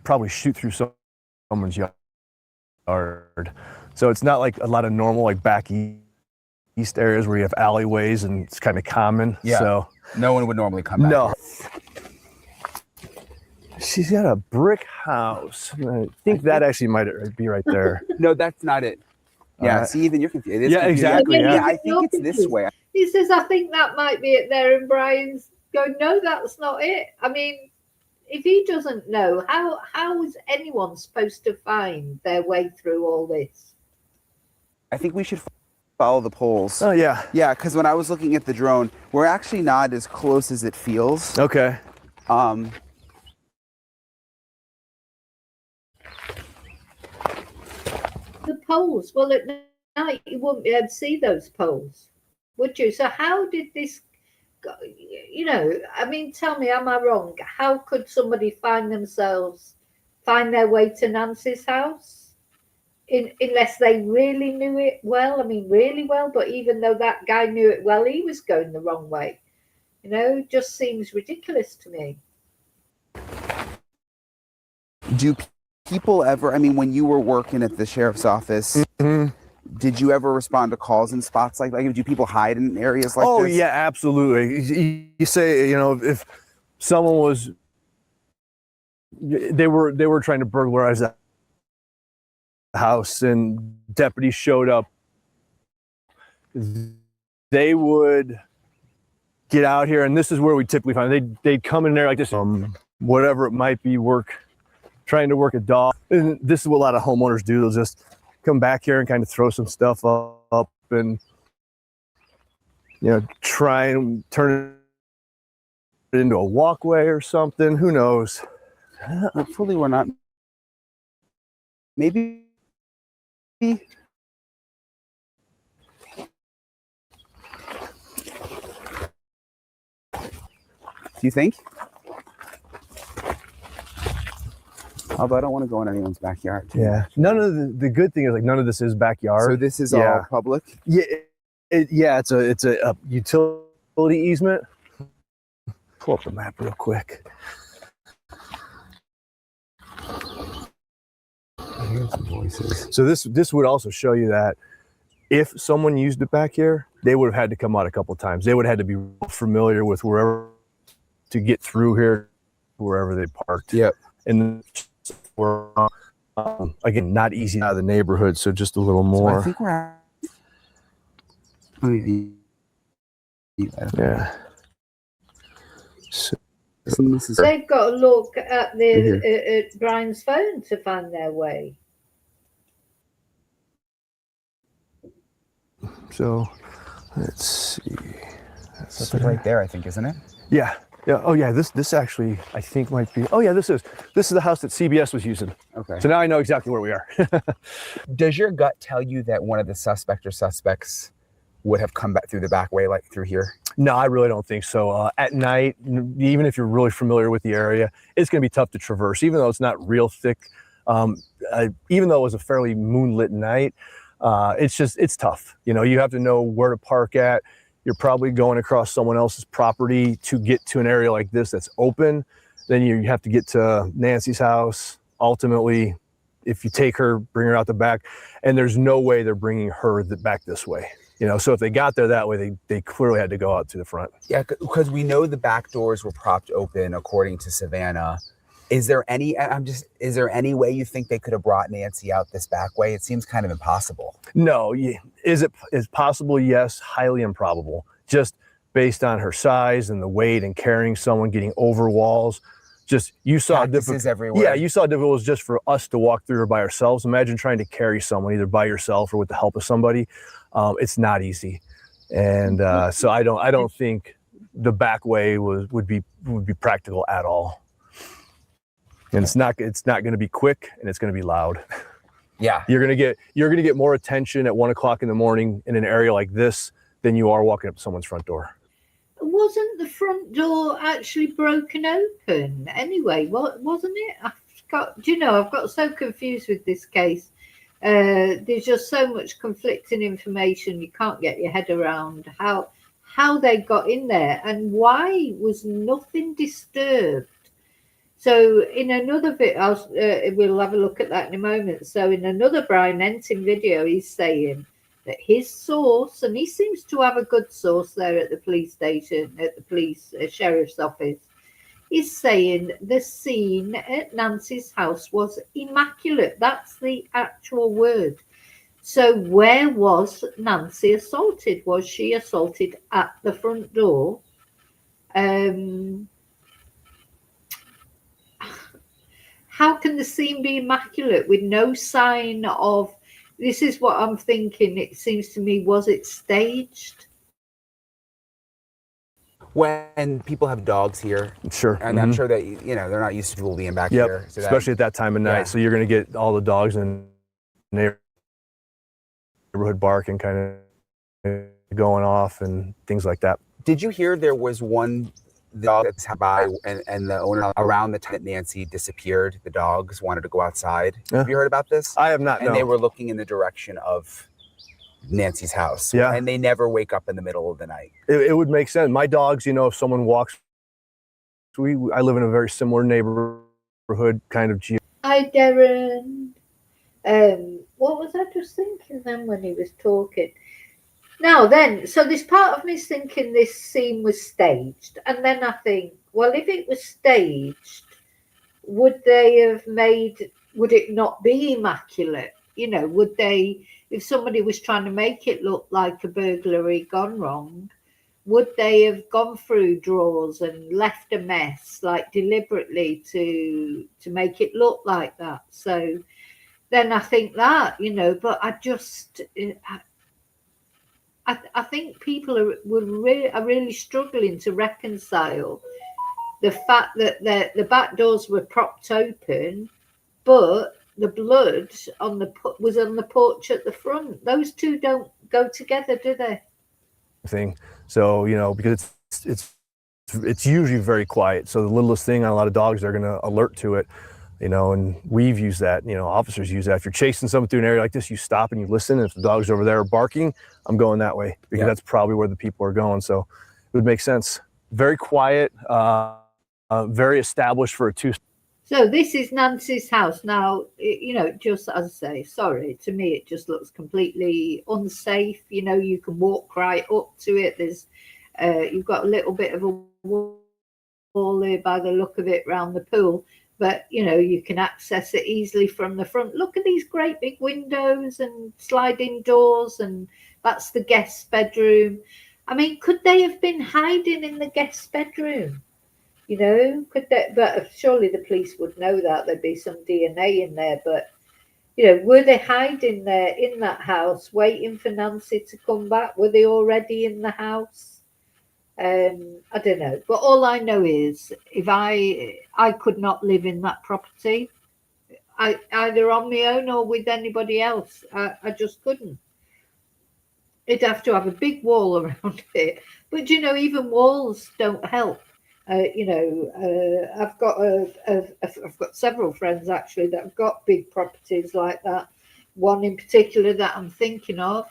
probably shoot through someone's yard. So it's not like a lot of normal, like back east areas where you have alleyways and it's kind of common. Yeah. So no one would normally come back. No. Here. She's got a brick house. I think that actually might be right there. No, that's not it. Yeah, see, even you're confused. It is Yeah, confusing. exactly. Yeah, Yeah. I think it's this way. He says, "I think that might be it there," and Brian's going, "No, that's not it." I mean, if he doesn't know, how is anyone supposed to find their way through all this? I think we should follow the poles. Oh, yeah. Yeah, because when I was looking at the drone, we're actually not as close as it feels. Okay. The poles. Well, at night you wouldn't be able to see those poles, would you? So how did this go? I mean, tell me, am I wrong? How could somebody find their way to Nancy's house? Unless they really knew it well. I mean, really well. But even though that guy knew it well, he was going the wrong way. Just seems ridiculous to me. Do people ever, I mean, when you were working at the sheriff's office, did you ever respond to calls in spots like do people hide in areas like this? Oh, yeah, absolutely. You say, if someone was, they were trying to burglarize a house and deputies showed up, they would get out here, and this is where we typically find they'd come in there like this, whatever it might be, trying to work a dog. And this is what a lot of homeowners do. They'll just come back here and kind of throw some stuff up and try and turn it into a walkway or something. Who knows? Hopefully we're not. Maybe. Do you think? Although I don't want to go in anyone's backyard. Yeah. None of the good thing is none of this is backyard. So this is all public? Yeah. It's a utility easement. Pull up the map real quick. hear some voices. So this would also show you that if someone used it back here, they would have had to come out a couple of times. They would have had to be familiar with wherever to get through here, wherever they parked. Yep. And we're again not easy out of the neighborhood, so just a little more. So I think we're at. Yeah. So They've got to look at at Brian's phone to find their way. So let's see. That's like right there, I think, isn't it? Yeah. Yeah. Oh yeah. This actually I think might be. Oh yeah. This is the house that CBS was using. Okay. So now I know exactly where we are. Does your gut tell you that one of the suspects would have come back through the back way, like through here? No, I really don't think so. At night, even if you're really familiar with the area, it's going to be tough to traverse, even though it's not real thick. Even though it was a fairly moonlit night, it's tough. You know, you have to know where to park at. You're probably going across someone else's property to get to an area like this that's open. Then you have to get to Nancy's house. Ultimately, if you take her, bring her out the back, and there's no way they're bringing her back this way. You know, so if they got there that way, they clearly had to go out to the front. Yeah, because we know the back doors were propped open, according to Savannah. Is there any way you think they could have brought Nancy out this back way? It seems kind of impossible. No, is possible? Yes, highly improbable. Just based on her size and the weight and carrying someone, getting over walls. Just you saw Cactuses everywhere. Yeah, you saw how difficult it was just for us to walk through her by ourselves. Imagine trying to carry someone either by yourself or with the help of somebody. It's not easy, and so I don't think the back way would be practical at all. And it's not going to be quick, and it's going to be loud. Yeah, you're going to get more attention at 1 o'clock in the morning in an area like this than you are walking up to someone's front door. Wasn't the front door actually broken open anyway? Wasn't it? I've got so confused with this case. There's just so much conflicting information. You can't get your head around how they got in there and why was nothing disturbed. So in another bit, we'll have a look at that in a moment. So in another Brian Ensign video, he's saying that his source, and he seems to have a good source there at the police station, at the police sheriff's office, is saying the scene at Nancy's house was immaculate. That's the actual word. So where was Nancy assaulted? Was she assaulted at the front door? How can the scene be immaculate with no sign of, this is what I'm thinking, it seems to me, was it staged? When people have dogs here, sure, and I'm sure that they're not used to people being back here, so especially at that time of night. Yeah. So you're going to get all the dogs in neighborhood barking, kind of going off and things like that. Did you hear there was one dog that passed by, and the owner around the time that Nancy disappeared, the dogs wanted to go outside? Yeah. Have you heard about this? I have not. And no. they were looking in the direction of Nancy's house. Yeah. And they never wake up in the middle of the night. It would make sense. My dogs, if someone walks, I live in a very similar neighborhood kind of. Hi, Darren. What was I just thinking then when he was talking? Now then, so this part of me is thinking this scene was staged. And then I think, well, if it was staged, would it not be immaculate? Would they, if somebody was trying to make it look like a burglary gone wrong, would they have gone through drawers and left a mess, like deliberately to make it look like that? So then I think that, but I think people are really struggling to reconcile the fact that the back doors were propped open, but the blood was on the porch at the front. Those two don't go together, do they? So because it's usually very quiet. So the littlest thing on a lot of dogs, they're going to alert to it. And we've used that, officers use that. If you're chasing someone through an area like this, you stop and you listen. If the dog's over there barking, I'm going that way because that's probably where the people are going. So it would make sense. Very quiet, very established for a two. So this is Nancy's house. Now, you know, just as I say, sorry, to me it just looks completely unsafe. You know, you can walk right up to it. There's, you've got a little bit of a wall there by the look of it round the pool, but you know, you can access it easily from the front. Look at these great big windows and sliding doors, and that's the guest bedroom. I mean, could they have been hiding in the guest bedroom? You know, could that? But surely the police would know that there'd be some DNA in there. But you know, were they hiding there in that house, waiting for Nancy to come back? Were they already in the house? I don't know. But all I know is, if I could not live in that property, either on my own or with anybody else. I just couldn't. It'd have to have a big wall around it. But you know, even walls don't help. You know, I've got several friends actually that have got big properties like that. One in particular that I'm thinking of.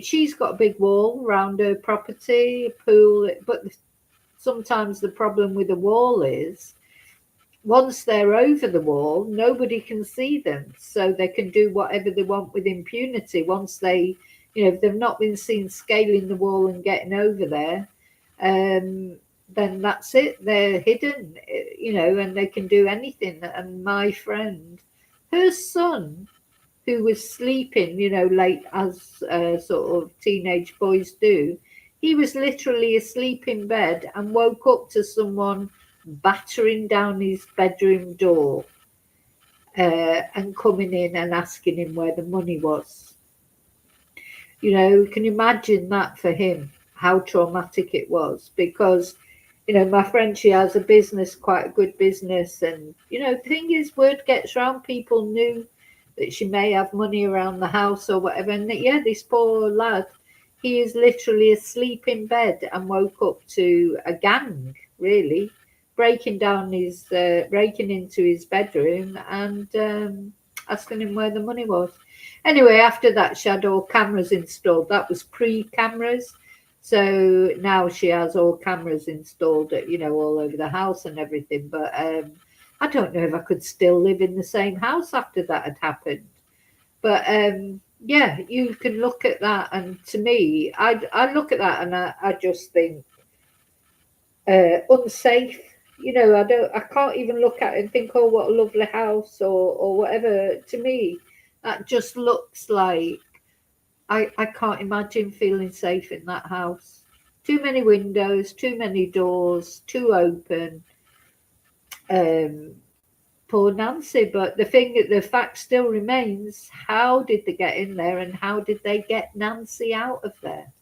She's got a big wall around her property, a pool. But sometimes the problem with the wall is, once they're over the wall, nobody can see them, so they can do whatever they want with impunity. Once they, you know, if they've not been seen scaling the wall and getting over there, then that's it. They're hidden, you know, and they can do anything. And my friend, her son, who was sleeping, you know, late as sort of teenage boys do, he was literally asleep in bed and woke up to someone battering down his bedroom door and coming in and asking him where the money was. You know, can you imagine that for him, how traumatic it was? Because, you know, my friend, she has a business, quite a good business. And, you know, the thing is, word gets around, people knew that she may have money around the house or whatever. And yeah, this poor lad, he is literally asleep in bed and woke up to a gang, really, breaking into his bedroom and asking him where the money was. Anyway, after that, she had all cameras installed. That was pre-cameras. So now she has all cameras installed, you know, all over the house and everything. But I don't know if I could still live in the same house after that had happened. But yeah, you can look at that, and to me, I look at that and I just think unsafe. You know, I can't even look at it and think, oh, what a lovely house or whatever. To me, that just looks like I can't imagine feeling safe in that house. Too many windows, too many doors, too open. Poor Nancy. But the fact still remains: how did they get in there, and how did they get Nancy out of there?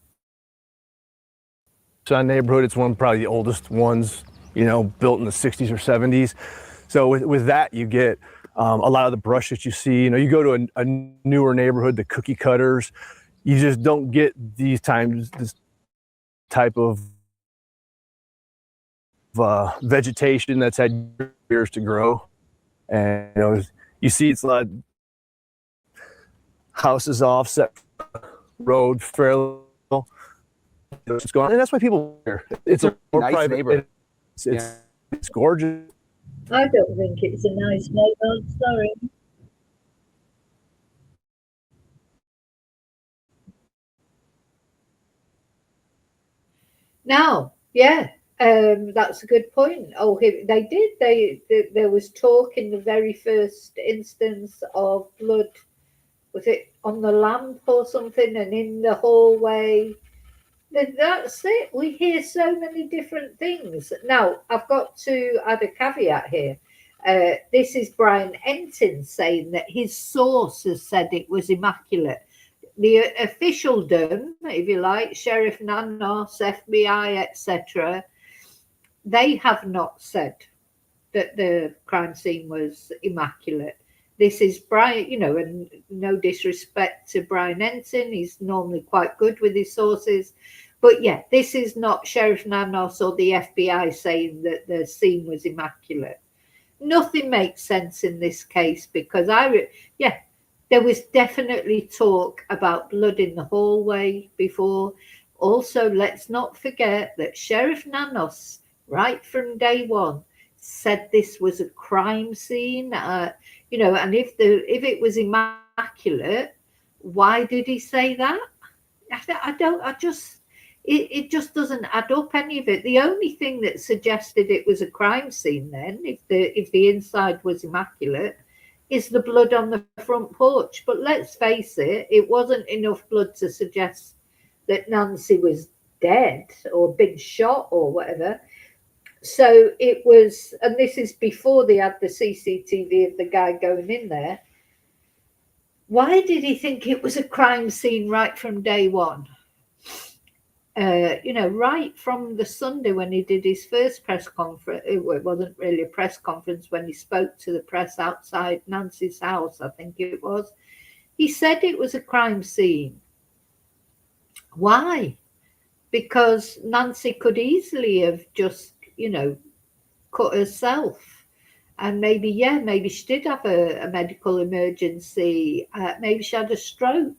It's a neighborhood. It's one probably the oldest ones, you know, built in the 60s or 70s. So with that, you get a lot of the brush that you see. You know, you go to a newer neighborhood, the cookie cutters, you just don't get this type of vegetation that's had years to grow. And you know, you see it's a lot of houses offset road fairly. What's going on, and that's why people here. It's a more nice private neighborhood. It's gorgeous. I don't think it's a nice neighborhood. Sorry. Now, yeah, that's a good point. Oh, they did. There was talk in the very first instance of blood. Was it on the lamp or something? And in the hallway. That's it. We hear so many different things. Now, I've got to add a caveat here. This is Brian Entin saying that his source has said it was immaculate. The officialdom, if you like, Sheriff Nanos, FBI, etc., they have not said that the crime scene was immaculate. This is Brian, you know, and no disrespect to Brian Ensign, he's normally quite good with his sources. But yeah, this is not Sheriff Nanos or the FBI saying that the scene was immaculate. Nothing makes sense in this case because there was definitely talk about blood in the hallway before. Also, let's not forget that Sheriff Nanos, right from day one, said this was a crime scene, you know, and if it was immaculate, why did he say that? It just doesn't add up, any of it. The only thing that suggested it was a crime scene then, if the inside was immaculate, is the blood on the front porch. But let's face it, it wasn't enough blood to suggest that Nancy was dead or been shot or whatever. So it was, and this is before they had the CCTV of the guy going in there. Why did he think it was a crime scene right from day one? You know, right from the Sunday when he did his first press conference. It wasn't really a press conference, when he spoke to the press outside Nancy's house, I think it was. He said it was a crime scene. Why? Because Nancy could easily have just, you know, cut herself. And maybe she did have a medical emergency. Maybe she had a stroke.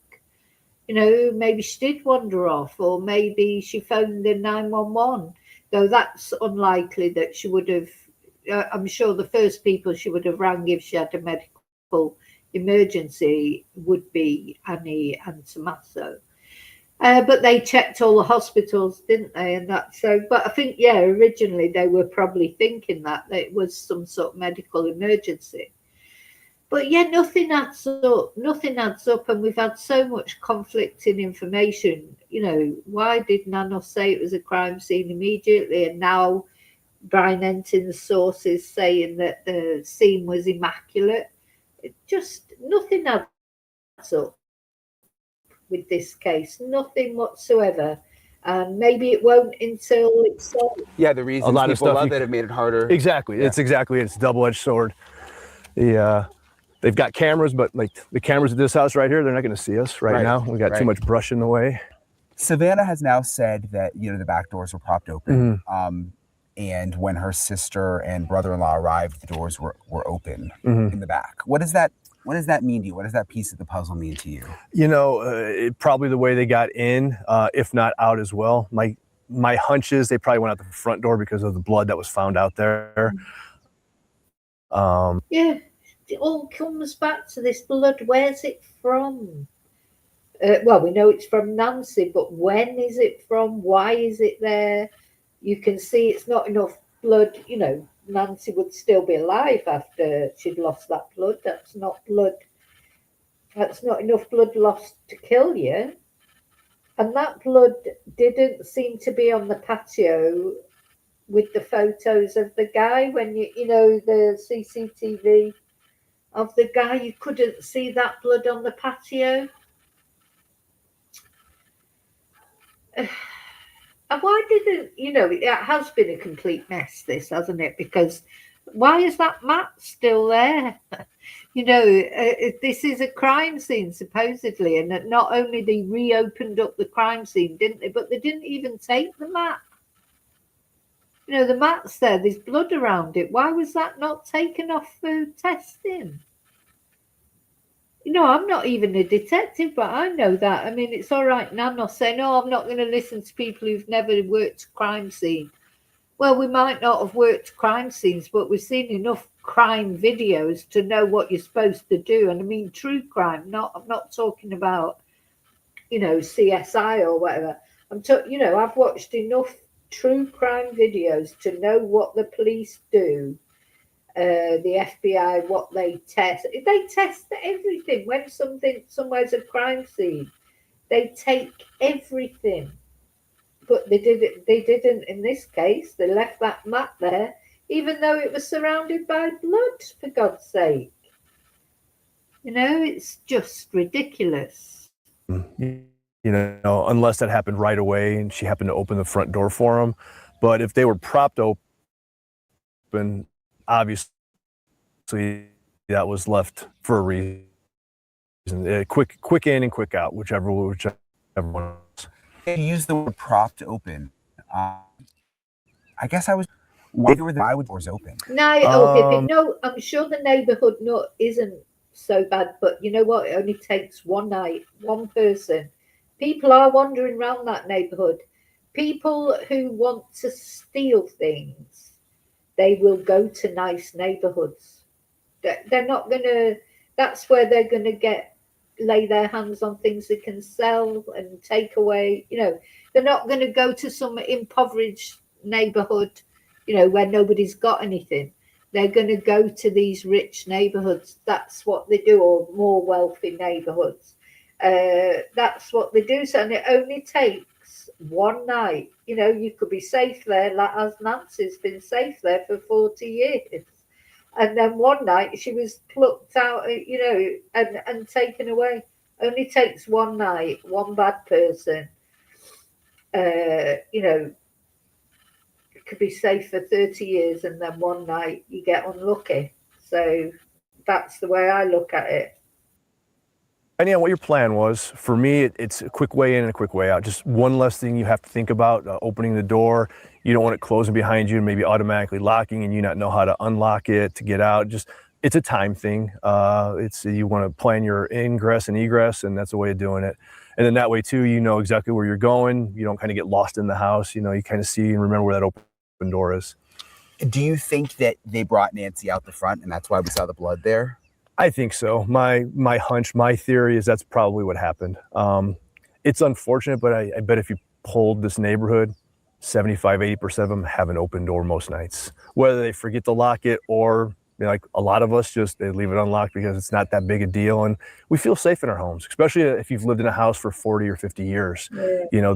You know, maybe she did wander off, or maybe she phoned the 911, though that's unlikely that she would have. I'm sure the first people she would have rang if she had a medical emergency would be Annie and Tommaso. But they checked all the hospitals, didn't they? And that, so, but I think, yeah, originally they were probably thinking that it was some sort of medical emergency. But yeah, nothing adds up. Nothing adds up, and we've had so much conflicting information. You know, why did Nano say it was a crime scene immediately, and now Brian Enton's sources saying that the scene was immaculate? It just, nothing adds up with this case. Nothing whatsoever. And maybe it won't until it's solved. Yeah, the reasons people love it have made it harder. Exactly. Yeah. It's a double-edged sword. They've got cameras, but like the cameras at this house right here, they're not going to see us right now. We got too much brush in the way. Savannah has now said that, you know, the back doors were propped open. And when her sister and brother-in-law arrived, the doors were open in the back. What does that mean to you? What does that piece of the puzzle mean to you? You know, probably the way they got in, if not out as well. My hunch is they probably went out the front door because of the blood that was found out there. Yeah. It all comes back to this blood. Where's it from? Well, we know it's from Nancy, but when is it from? Why is it there? You can see it's not enough blood. You know, Nancy would still be alive after she'd lost that blood. That's not blood. That's not enough blood lost to kill you. And that blood didn't seem to be on the patio with the photos of the guy. When you know, the CCTV of the guy, you couldn't see that blood on the patio. And why didn't, you know, it has been a complete mess, this, hasn't it? Because why is that mat still there? You know, this is a crime scene, supposedly, and not only they reopened up the crime scene, didn't they, but they didn't even take the mat. You know, the mat's there, there's blood around it. Why was that not taken off for testing? You know, I'm not even a detective, but I know that. I mean, it's all right, Nano saying, no, I'm not going to listen to people who've never worked a crime scene. Well, we might not have worked crime scenes, but we've seen enough crime videos to know what you're supposed to do. And I mean, true crime, I'm not talking about, you know, CSI or whatever. You know, I've watched enough true crime videos to know what the police do. The FBI, what they test. They test everything. When somewhere's a crime scene, they take everything. But they didn't in this case. They left that mat there, even though it was surrounded by blood, for God's sake. You know, it's just ridiculous. You know, unless that happened right away and she happened to open the front door for them. But if they were propped open, obviously that was left for a reason. Quick in and quick out, whichever one. You use the word propped open. I guess I was wondering why would doors open. No, I'm sure the neighbourhood isn't so bad, but you know what? It only takes one night, one person. People are wandering around that neighbourhood. People who want to steal things. they will go to nice neighborhoods. They're not going to, that's where they're going to lay their hands on things they can sell and take away. They're not going to go to some impoverished neighborhood, where nobody's got anything. They're going to go to these rich neighborhoods. That's what they do, or more wealthy neighborhoods. That's what they do. So, and it only takes one night. You could be safe there, like as Nancy's been safe there for 40 years. And then one night she was plucked out, and taken away. Only takes one night, one bad person. Could be safe for 30 years, and then one night you get unlucky. So that's the way I look at it. Depending on what your plan was, for me, it's a quick way in and a quick way out. Just one less thing you have to think about, opening the door. You don't want it closing behind you and maybe automatically locking and you not know how to unlock it to get out. It's a time thing. You want to plan your ingress and egress, and that's a way of doing it. And then that way too, you know exactly where you're going. You don't kind of get lost in the house. You kind of see and remember where that open door is. Do you think that they brought Nancy out the front and that's why we saw the blood there? I think so. My hunch, my theory is that's probably what happened. It's unfortunate, but I bet if you polled this neighborhood, 75-80% of them have an open door most nights. Whether they forget to lock it or like a lot of us, they leave it unlocked because it's not that big a deal. And we feel safe in our homes, especially if you've lived in a house for 40 or 50 years. Yeah.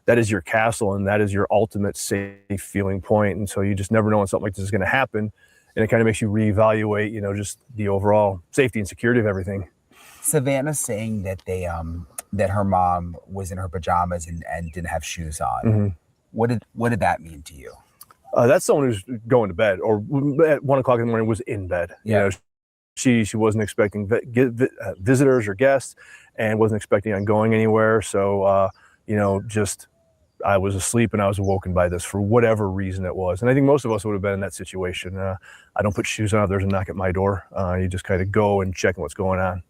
That is your castle, and that is your ultimate safe feeling point. And so you just never know when something like this is going to happen. And it kind of makes you reevaluate, just the overall safety and security of everything. Savannah's saying that that her mom was in her pajamas and didn't have shoes on. Mm-hmm. What did that mean to you? That's someone who's going to bed, or at 1 o'clock in the morning was in bed. Yeah. She wasn't expecting visitors or guests, and wasn't expecting on going anywhere. So I was asleep and I was awoken by this for whatever reason it was. And I think most of us would have been in that situation. I don't put shoes on if there's a knock at my door. You just kind of go and check what's going on.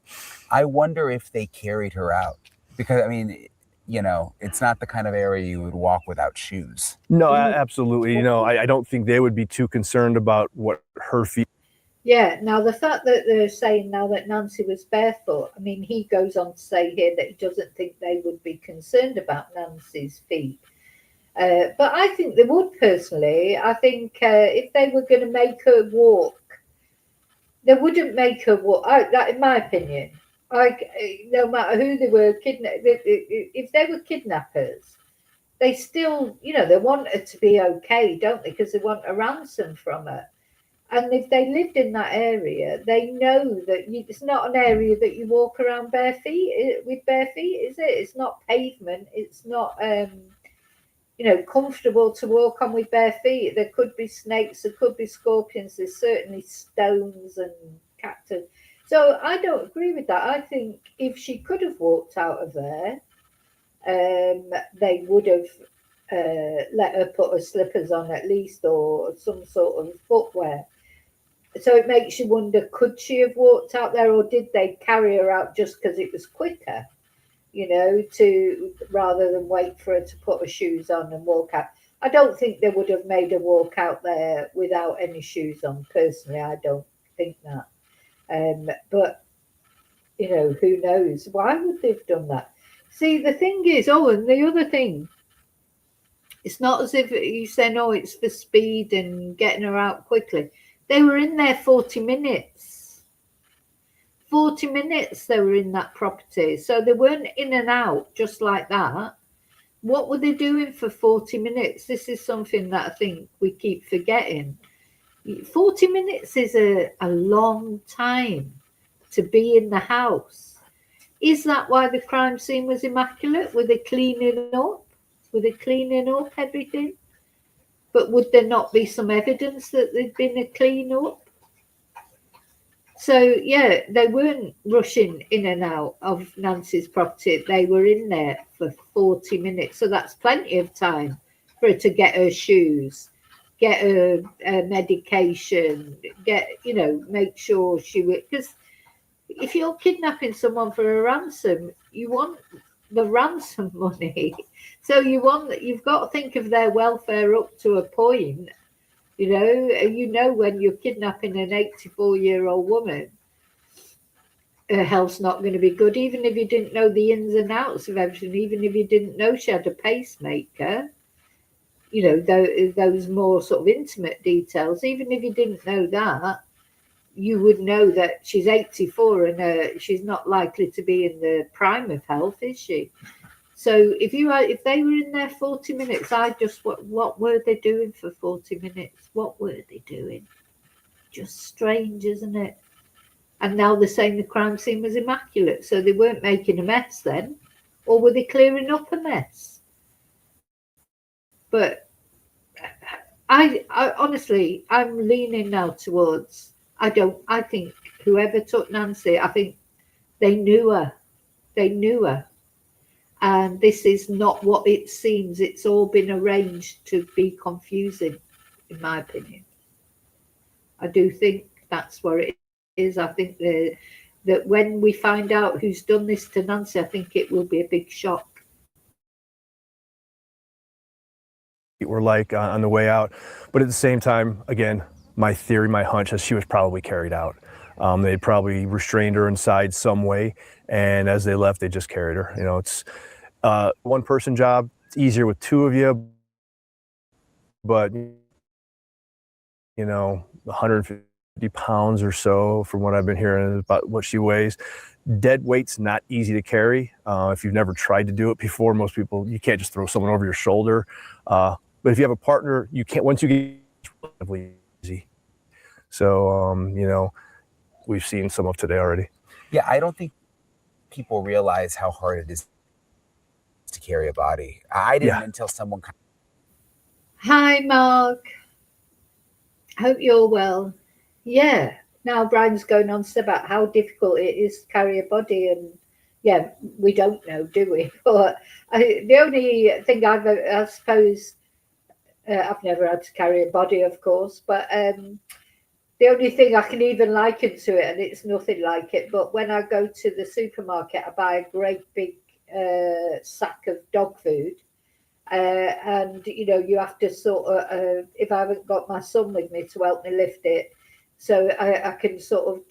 I wonder if they carried her out, because it's not the kind of area you would walk without shoes. No, absolutely. I don't think they would be too concerned about what her feet. Yeah. Now, the fact that they're saying now that Nancy was barefoot, he goes on to say here that he doesn't think they would be concerned about Nancy's feet. But I think they would personally. I think if they were going to make her walk, they wouldn't make her walk. That, in my opinion, no matter who they were, if they were kidnappers, they still, they want her to be okay, don't they? Because they want a ransom from her. And if they lived in that area, they know that it's not an area that you walk around with bare feet, is it? It's not pavement. It's not, comfortable to walk on with bare feet. There could be snakes, there could be scorpions, there's certainly stones and cactus. So I don't agree with that. I think if she could have walked out of there, they would have let her put her slippers on at least, or some sort of footwear. So it makes you wonder, could she have walked out there, or did they carry her out just because it was quicker, rather than wait for her to put her shoes on and walk out? I don't think they would have made her walk out there without any shoes on. Personally, I don't think that. But, who knows? Why would they have done that? See, the thing is, and the other thing, it's not as if you say, no, it's for speed and getting her out quickly. They were in there 40 minutes. 40 minutes they were in that property. So they weren't in and out just like that. What were they doing for 40 minutes? This is something that I think we keep forgetting. 40 minutes is a long time to be in the house. Is that why the crime scene was immaculate? Were they cleaning up? Were they cleaning up everything? But would there not be some evidence that there'd been a clean up? So, yeah, they weren't rushing in and out of Nancy's property. They were in there for 40 minutes. So that's plenty of time for her to get her shoes, get her medication, make sure she would. Because if you're kidnapping someone for a ransom, you want the ransom money. So you've got to think of their welfare up to a point, You know when you're kidnapping an 84-year-old woman, her health's not going to be good, even if you didn't know the ins and outs of everything, even if you didn't know she had a pacemaker, those more sort of intimate details, even if you didn't know that, you would know that she's 84 and she's not likely to be in the prime of health, is she? So if they were in there 40 minutes, what were they doing for 40 minutes? What were they doing? Just strange, isn't it? And now they're saying the crime scene was immaculate, so they weren't making a mess then, or were they clearing up a mess? But I honestly, I'm leaning now towards, I think whoever took Nancy, I think they knew her. And this is not what it seems. It's all been arranged to be confusing, in my opinion. I do think that's what it is. I think that when we find out who's done this to Nancy, I think it will be a big shock. Were like on the way out, but at the same time, again, my theory, my hunch is she was probably carried out. They probably restrained her inside some way, and as they left, they just carried her. It's one person job. It's easier with two of you, but 150 pounds or so, from what I've been hearing, is about what she weighs. Dead weight's not easy to carry. If you've never tried to do it before, most people, you can't just throw someone over your shoulder. But if you have a partner, you can't. Once you get, it's relatively easy. So, we've seen some of today already. Yeah, I don't think people realize how hard it is to carry a body. I didn't until someone. Hi, Mark. Hope you're well. Yeah. Now Brian's going on to say about how difficult it is to carry a body, and yeah, we don't know, do we? But the only thing I suppose. I've never had to carry a body, of course, but the only thing I can even liken to it, and it's nothing like it, but when I go to the supermarket, I buy a great big sack of dog food, and you have to sort of, if I haven't got my son with me to help me lift it, so I can sort of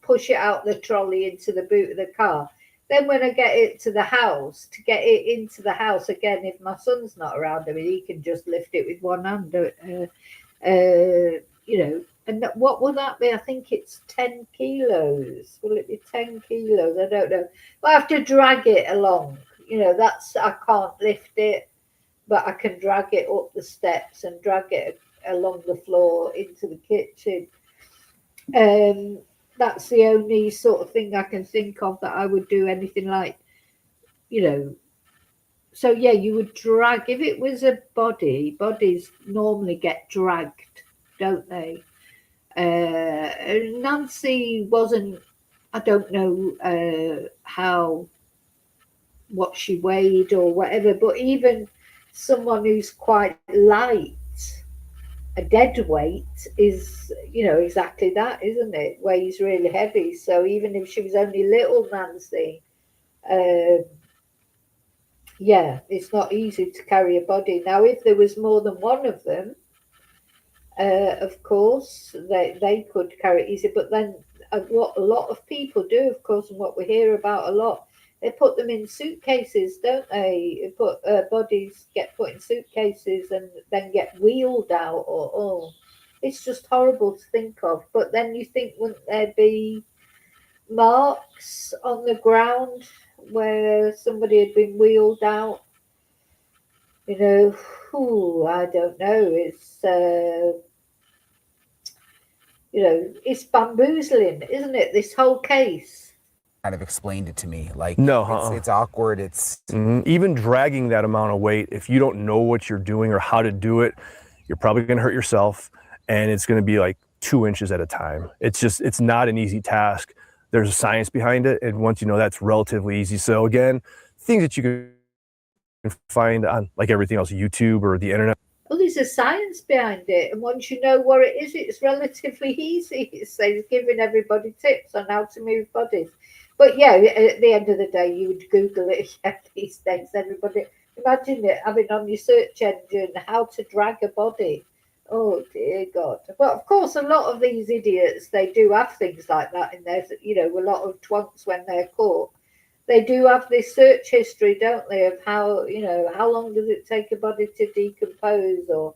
push it out the trolley into the boot of the car. Then when I get it to the house, to get it into the house again, if my son's not around, I mean, he can just lift it with one hand, and what will that be? I think it's 10 kilos. Will it be 10 kilos? I don't know. But I have to drag it along. I can't lift it, but I can drag it up the steps and drag it along the floor into the kitchen. That's the only sort of thing I can think of that I would do anything like, So yeah, you would drag, if it was a bodies normally get dragged, don't they? Nancy wasn't, I don't know what she weighed or whatever, but even someone who's quite light, a dead weight is, exactly that, isn't it? Weighs really heavy. So even if she was only little Nancy, it's not easy to carry a body. Now, if there was more than one of them, of course, they could carry it easy. But then what a lot of people do, of course, and what we hear about a lot, they put them in suitcases, don't they? Bodies get put in suitcases and then get wheeled out. It's just horrible to think of. But then you think, wouldn't there be marks on the ground where somebody had been wheeled out? I don't know. It's bamboozling, isn't it? This whole case. Kind of explained it to me. Like, no, it's awkward. It's even dragging that amount of weight. If you don't know what you're doing or how to do it, you're probably going to hurt yourself, and it's going to be like 2 inches at a time. It's not an easy task. There's a science behind it, and once you know, that's relatively easy. So again, things that you can find on, like everything else, YouTube or the internet. Well, there's a science behind it, and once you know what it is, it's relatively easy. It's giving everybody tips on how to move bodies. But yeah, at the end of the day, you would Google it these days. Everybody, imagine it having on your search engine how to drag a body. Oh dear God. Well, of course, a lot of these idiots, they do have things like that in there. A lot of twonks when they're caught, they do have this search history, don't they, of how long does it take a body to decompose, or,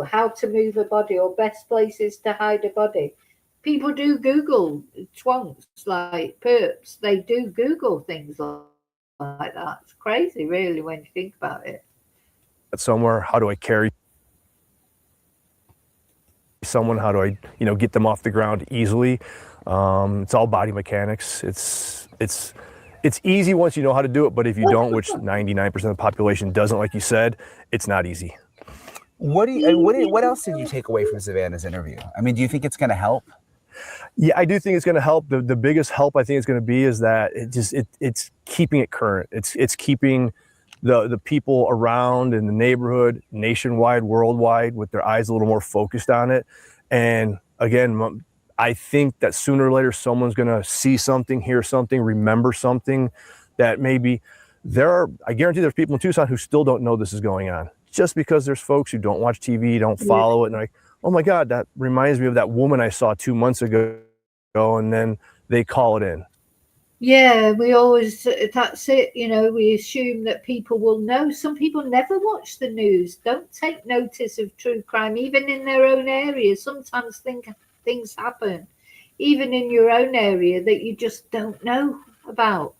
how to move a body, or best places to hide a body. People do Google twonks like perps. They do Google things like that. It's crazy, really, when you think about it. Somewhere, how do I carry someone? How do I, get them off the ground easily? It's all body mechanics. It's easy once you know how to do it, but if you don't, which 99% of the population doesn't, like you said, it's not easy. What else did you take away from Savannah's interview? I mean, do you think it's going to help? Yeah, I do think it's going to help. The biggest help I think it's going to be is that it's keeping it current. It's keeping the people around in the neighborhood, nationwide, worldwide, with their eyes a little more focused on it. And again, I think that sooner or later someone's going to see something, hear something, remember something that maybe I guarantee there's people in Tucson who still don't know this is going on, just because there's folks who don't watch TV, don't follow it, and they're like, oh my God, that reminds me of that woman I saw 2 months ago, and then they call it in. Yeah, that's it. We assume that people will know. Some people never watch the news, don't take notice of true crime, even in their own area. Sometimes things happen, even in your own area, that you just don't know about.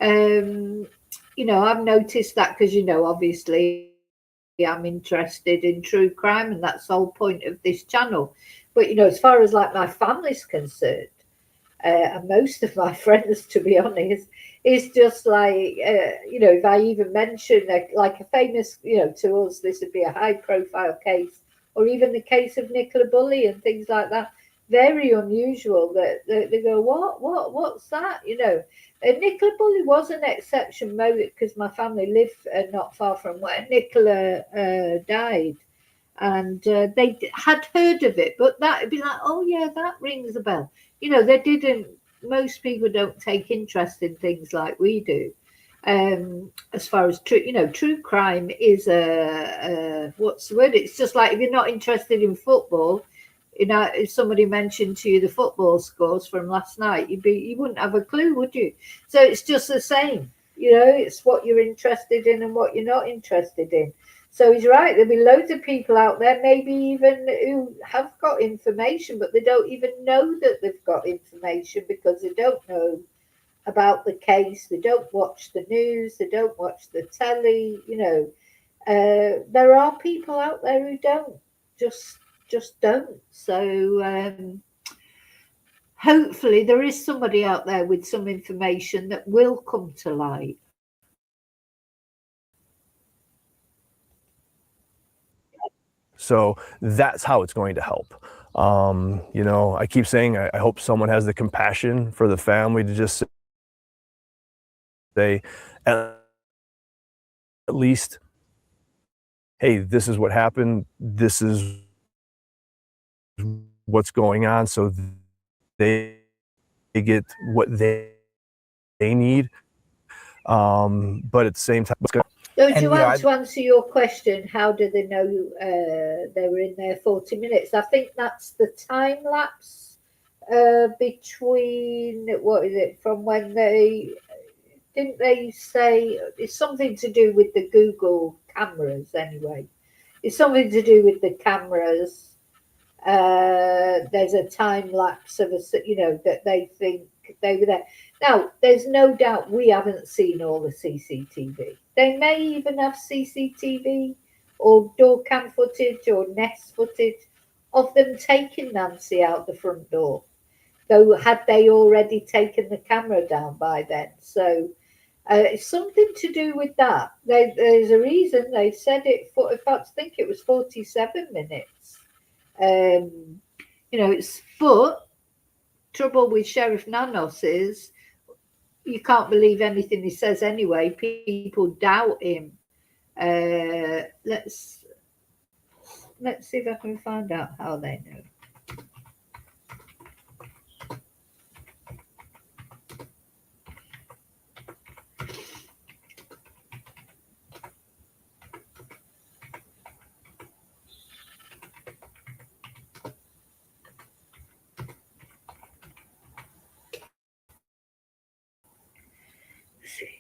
I've noticed that because, obviously I'm interested in true crime, and that's the whole point of this channel. But, as far as like my family's concerned, and most of my friends, to be honest, is just like, if I even mention like a famous, to us, this would be a high profile case, or even the case of Nicola Bulley and things like that. Very unusual that they go, what's that? Nicola Bulley was an exception moment because my family lived not far from where Nicola died. And they had heard of it, but that'd be like, oh yeah, that rings a bell. They didn't. Most people don't take interest in things like we do. As far as true crime is what's the word? It's just like if you're not interested in football, if somebody mentioned to you the football scores from last night, you wouldn't have a clue, would you? So it's just the same. It's what you're interested in and what you're not interested in. So he's right. There'll be loads of people out there, maybe even who have got information, but they don't even know that they've got information because they don't know about the case. They don't watch the news. They don't watch the telly. There are people out there who don't, just don't. So hopefully there is somebody out there with some information that will come to light. So that's how it's going to help. I keep saying I hope someone has the compassion for the family to just say, at least, hey, this is what happened. This is what's going on. So they get what they need. But at the same time, So to answer your question, how do they know they were in there 40 minutes? I think that's the time lapse between, what is it, from when didn't they say, it's something to do with the Google cameras anyway. It's something to do with the cameras. There's a time lapse of that they think they were there. Now, there's no doubt we haven't seen all the CCTV. They may even have CCTV or door cam footage or Nest footage of them taking Nancy out the front door. Though, had they already taken the camera down by then? So it's something to do with that. There's a reason they said it for, in fact, I think it was 47 minutes. But trouble with Sheriff Nanos is you can't believe anything he says anyway. People doubt him. Let's see if I can find out how they know.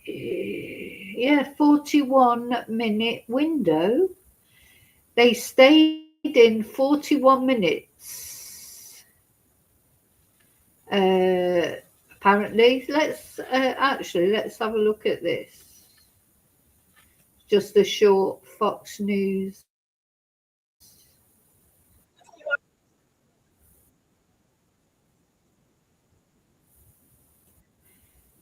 Yeah, 41-minute window. They stayed in 41 minutes. Apparently, let's have a look at this. Just a short Fox News.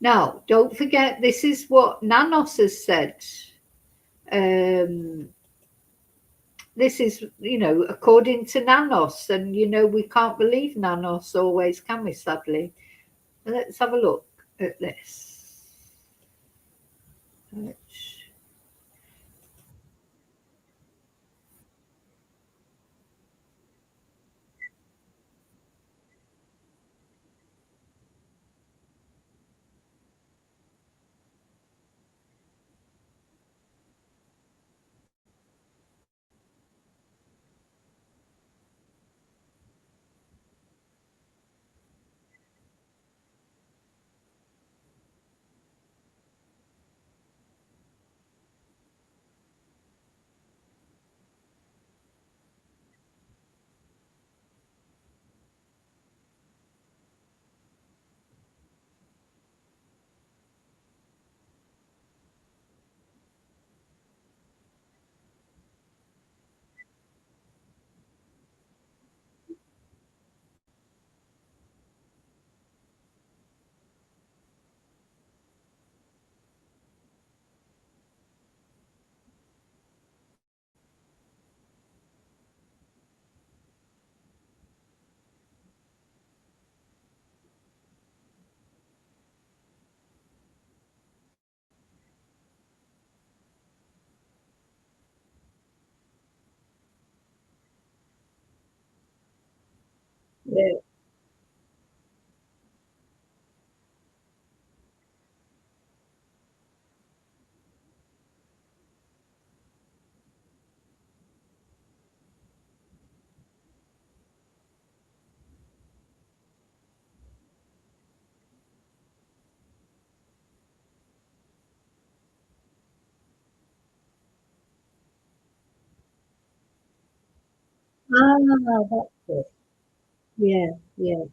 Now, don't forget, this is what Nanos has said. This is, according to Nanos, and we can't believe Nanos always, can we, sadly? Let's have a look at this. Yeah. That's it. Yeah, yeah.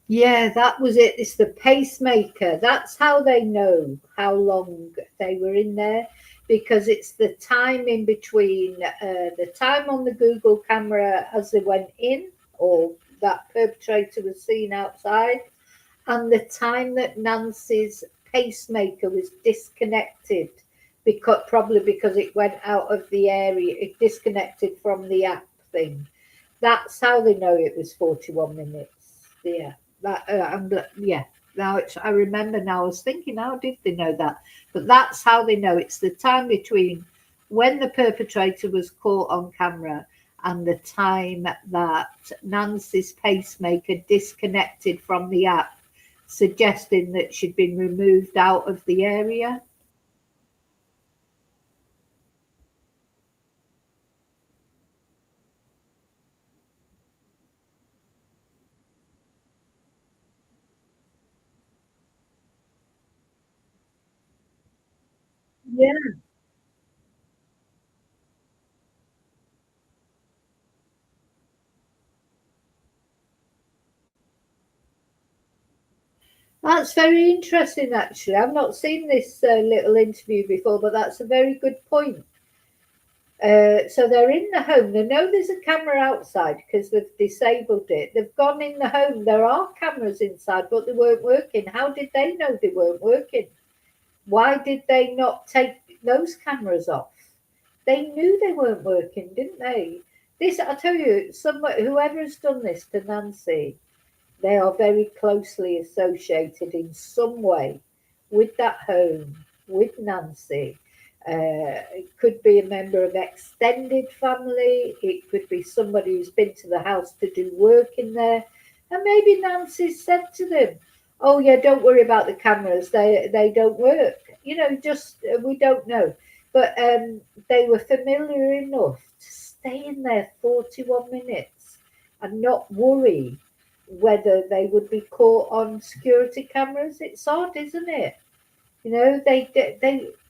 Yeah, that was it. It's the pacemaker. That's how they know how long they were in there, because it's the time in between the time on the Google camera as they went in, or that perpetrator was seen outside, and the time that Nancy's pacemaker was disconnected, because probably because it went out of the area, it disconnected from the app thing. That's how they know it was 41 minutes. Yeah, yeah. Now I remember now. I was thinking, how did they know that? But that's how they know. It's the time between when the perpetrator was caught on camera and the time that Nancy's pacemaker disconnected from the app, suggesting that she'd been removed out of the area. Yeah, that's very interesting, actually. I've not seen this little interview before, but that's a very good point. So they're in the home. They know there's a camera outside because they've disabled it. They've gone in the home. There are cameras inside, but they weren't working. How did they know they weren't working? Why did they not take those cameras off? They knew they weren't working, didn't they? This, I tell you, whoever has done this to Nancy, they are very closely associated in some way with that home, with Nancy. It could be a member of extended family. It could be somebody who's been to the house to do work in there. And maybe Nancy said to them, "Oh yeah, don't worry about the cameras. They don't work." Just we don't know. But they were familiar enough to stay in there 41 minutes and not worry whether they would be caught on security cameras? It's odd, isn't it? You know, they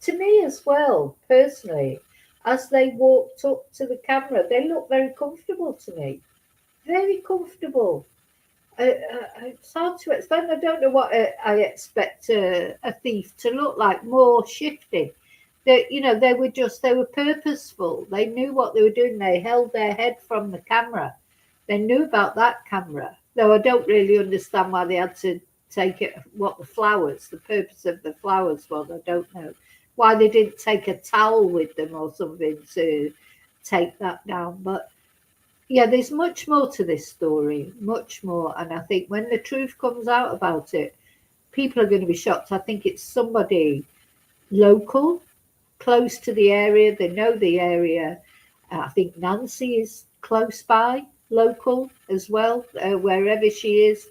to me as well, personally, as they walked up to the camera, they looked very comfortable to me. Very comfortable. It's hard to explain. I don't know what I expect a thief to look like. More shifty. They were purposeful. They knew what they were doing. They held their head from the camera. They knew about that camera. Though I don't really understand why they had to take it. What the purpose of the flowers was, I don't know. Why they didn't take a towel with them or something to take that down. But yeah, there's much more to this story, much more. And I think when the truth comes out about it, people are going to be shocked. I think it's somebody local, close to the area. They know the area. I think Nancy is close by, local as well, wherever she is.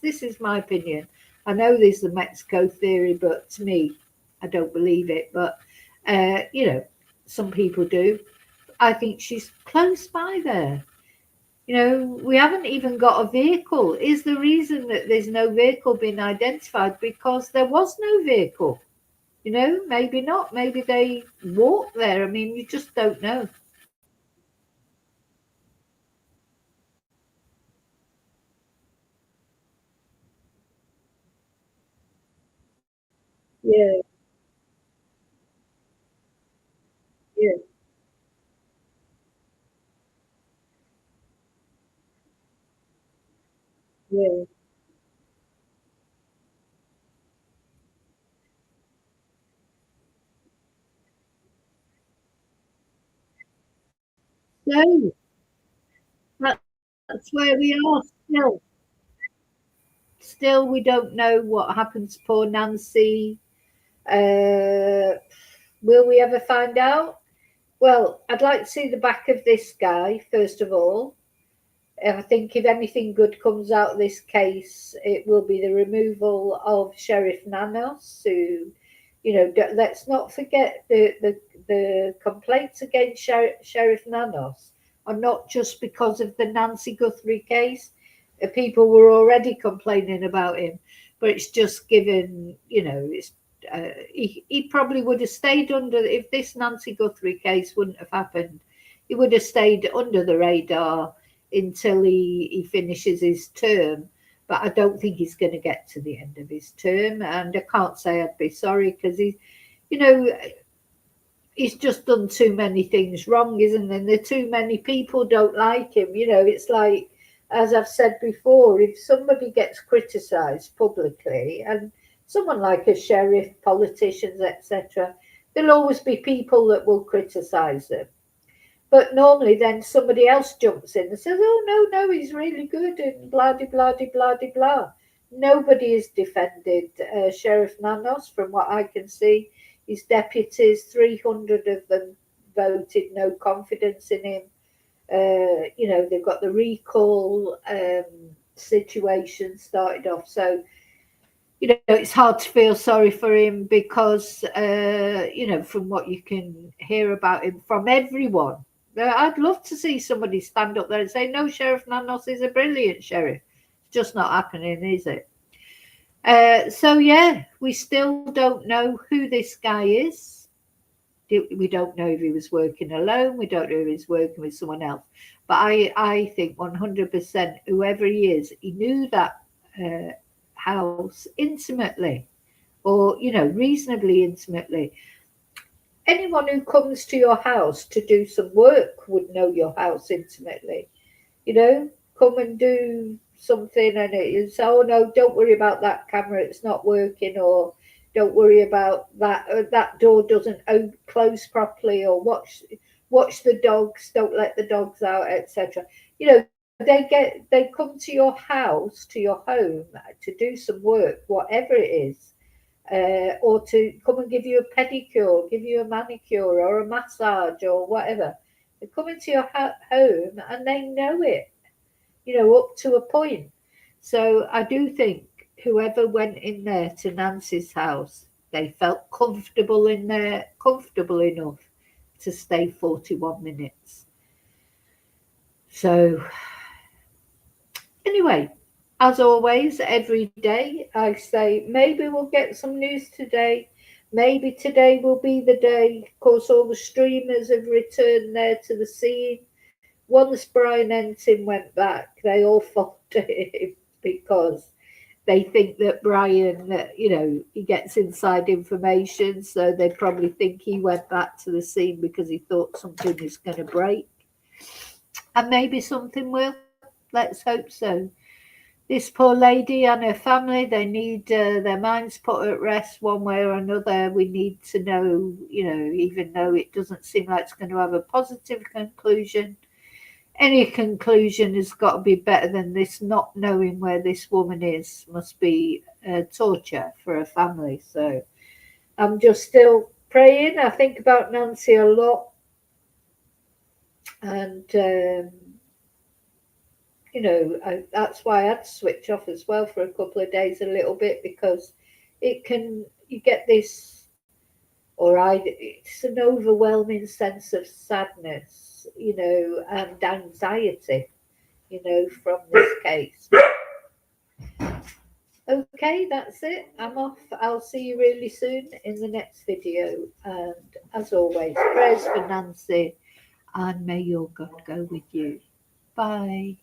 This is my opinion. I know there's the Mexico theory, but to me, I don't believe it. But, some people do. I think she's close by there. We haven't even got a vehicle. Is the reason that there's no vehicle being identified because there was no vehicle? Maybe not. Maybe they walked there. I mean, you just don't know. Yeah, yeah, yeah. So that's where we are still. Still, we don't know what happens to poor Nancy. Uh, will we ever find out? Well, I'd like to see the back of this guy, first of all. I think if anything good comes out of this case, it will be the removal of Sheriff Nanos, who, let's not forget the complaints against Sheriff Nanos are not just because of the Nancy Guthrie case. People were already complaining about him, but it's just given, he probably would have stayed under, if this Nancy Guthrie case wouldn't have happened, he would have stayed under the radar until he finishes his term. But I don't think he's going to get to the end of his term. And I can't say I'd be sorry because he's just done too many things wrong, isn't there? And there too many people don't like him. It's like, as I've said before, if somebody gets criticised publicly, and someone like a sheriff, politicians, etc., there'll always be people that will criticise them. But normally then somebody else jumps in and says, oh, no, he's really good, and blah, de, blah, de, blah, de, blah. Nobody has defended Sheriff Nanos from what I can see. His deputies, 300 of them voted no confidence in him. They've got the recall situation started off. So, it's hard to feel sorry for him because, from what you can hear about him from everyone, I'd love to see somebody stand up there and say, no, Sheriff Nanos is a brilliant sheriff. It's just not happening, is it? So, yeah, we still don't know who this guy is. We don't know if he was working alone. We don't know if he's working with someone else. But I think 100% whoever he is, he knew that house intimately, or, reasonably intimately. Anyone who comes to your house to do some work would know your house intimately. Come and do something and it's, oh no, don't worry about that camera, it's not working, or don't worry about that door doesn't close properly, or watch the dogs, don't let the dogs out, etc. They come to your house, to your home, to do some work, whatever it is, or to come and give you a pedicure, give you a manicure or a massage or whatever. They come into your home and they know it, up to a point. So I do think whoever went in there to Nancy's house, they felt comfortable in there, comfortable enough to stay 41 minutes. So anyway, as always, every day I say maybe we'll get some news today. Maybe today will be the day. Of course, all the streamers have returned there to the scene. Once Brian Ensign went back, they all followed him because they think that Brian, he gets inside information. So they probably think he went back to the scene because he thought something was going to break. And maybe something will. Let's hope so. This poor lady and her family, they need their minds put at rest one way or another. We need to know, even though it doesn't seem like it's going to have a positive conclusion, any conclusion has got to be better than this. Not knowing where this woman is must be torture for her family. So I'm just still praying. I think about Nancy a lot. And that's why I had to switch off as well for a couple of days, a little bit, because you get this, it's an overwhelming sense of sadness, and anxiety, from this case. Okay, that's it. I'm off. I'll see you really soon in the next video. And as always, prayers for Nancy, and may your God go with you. Bye.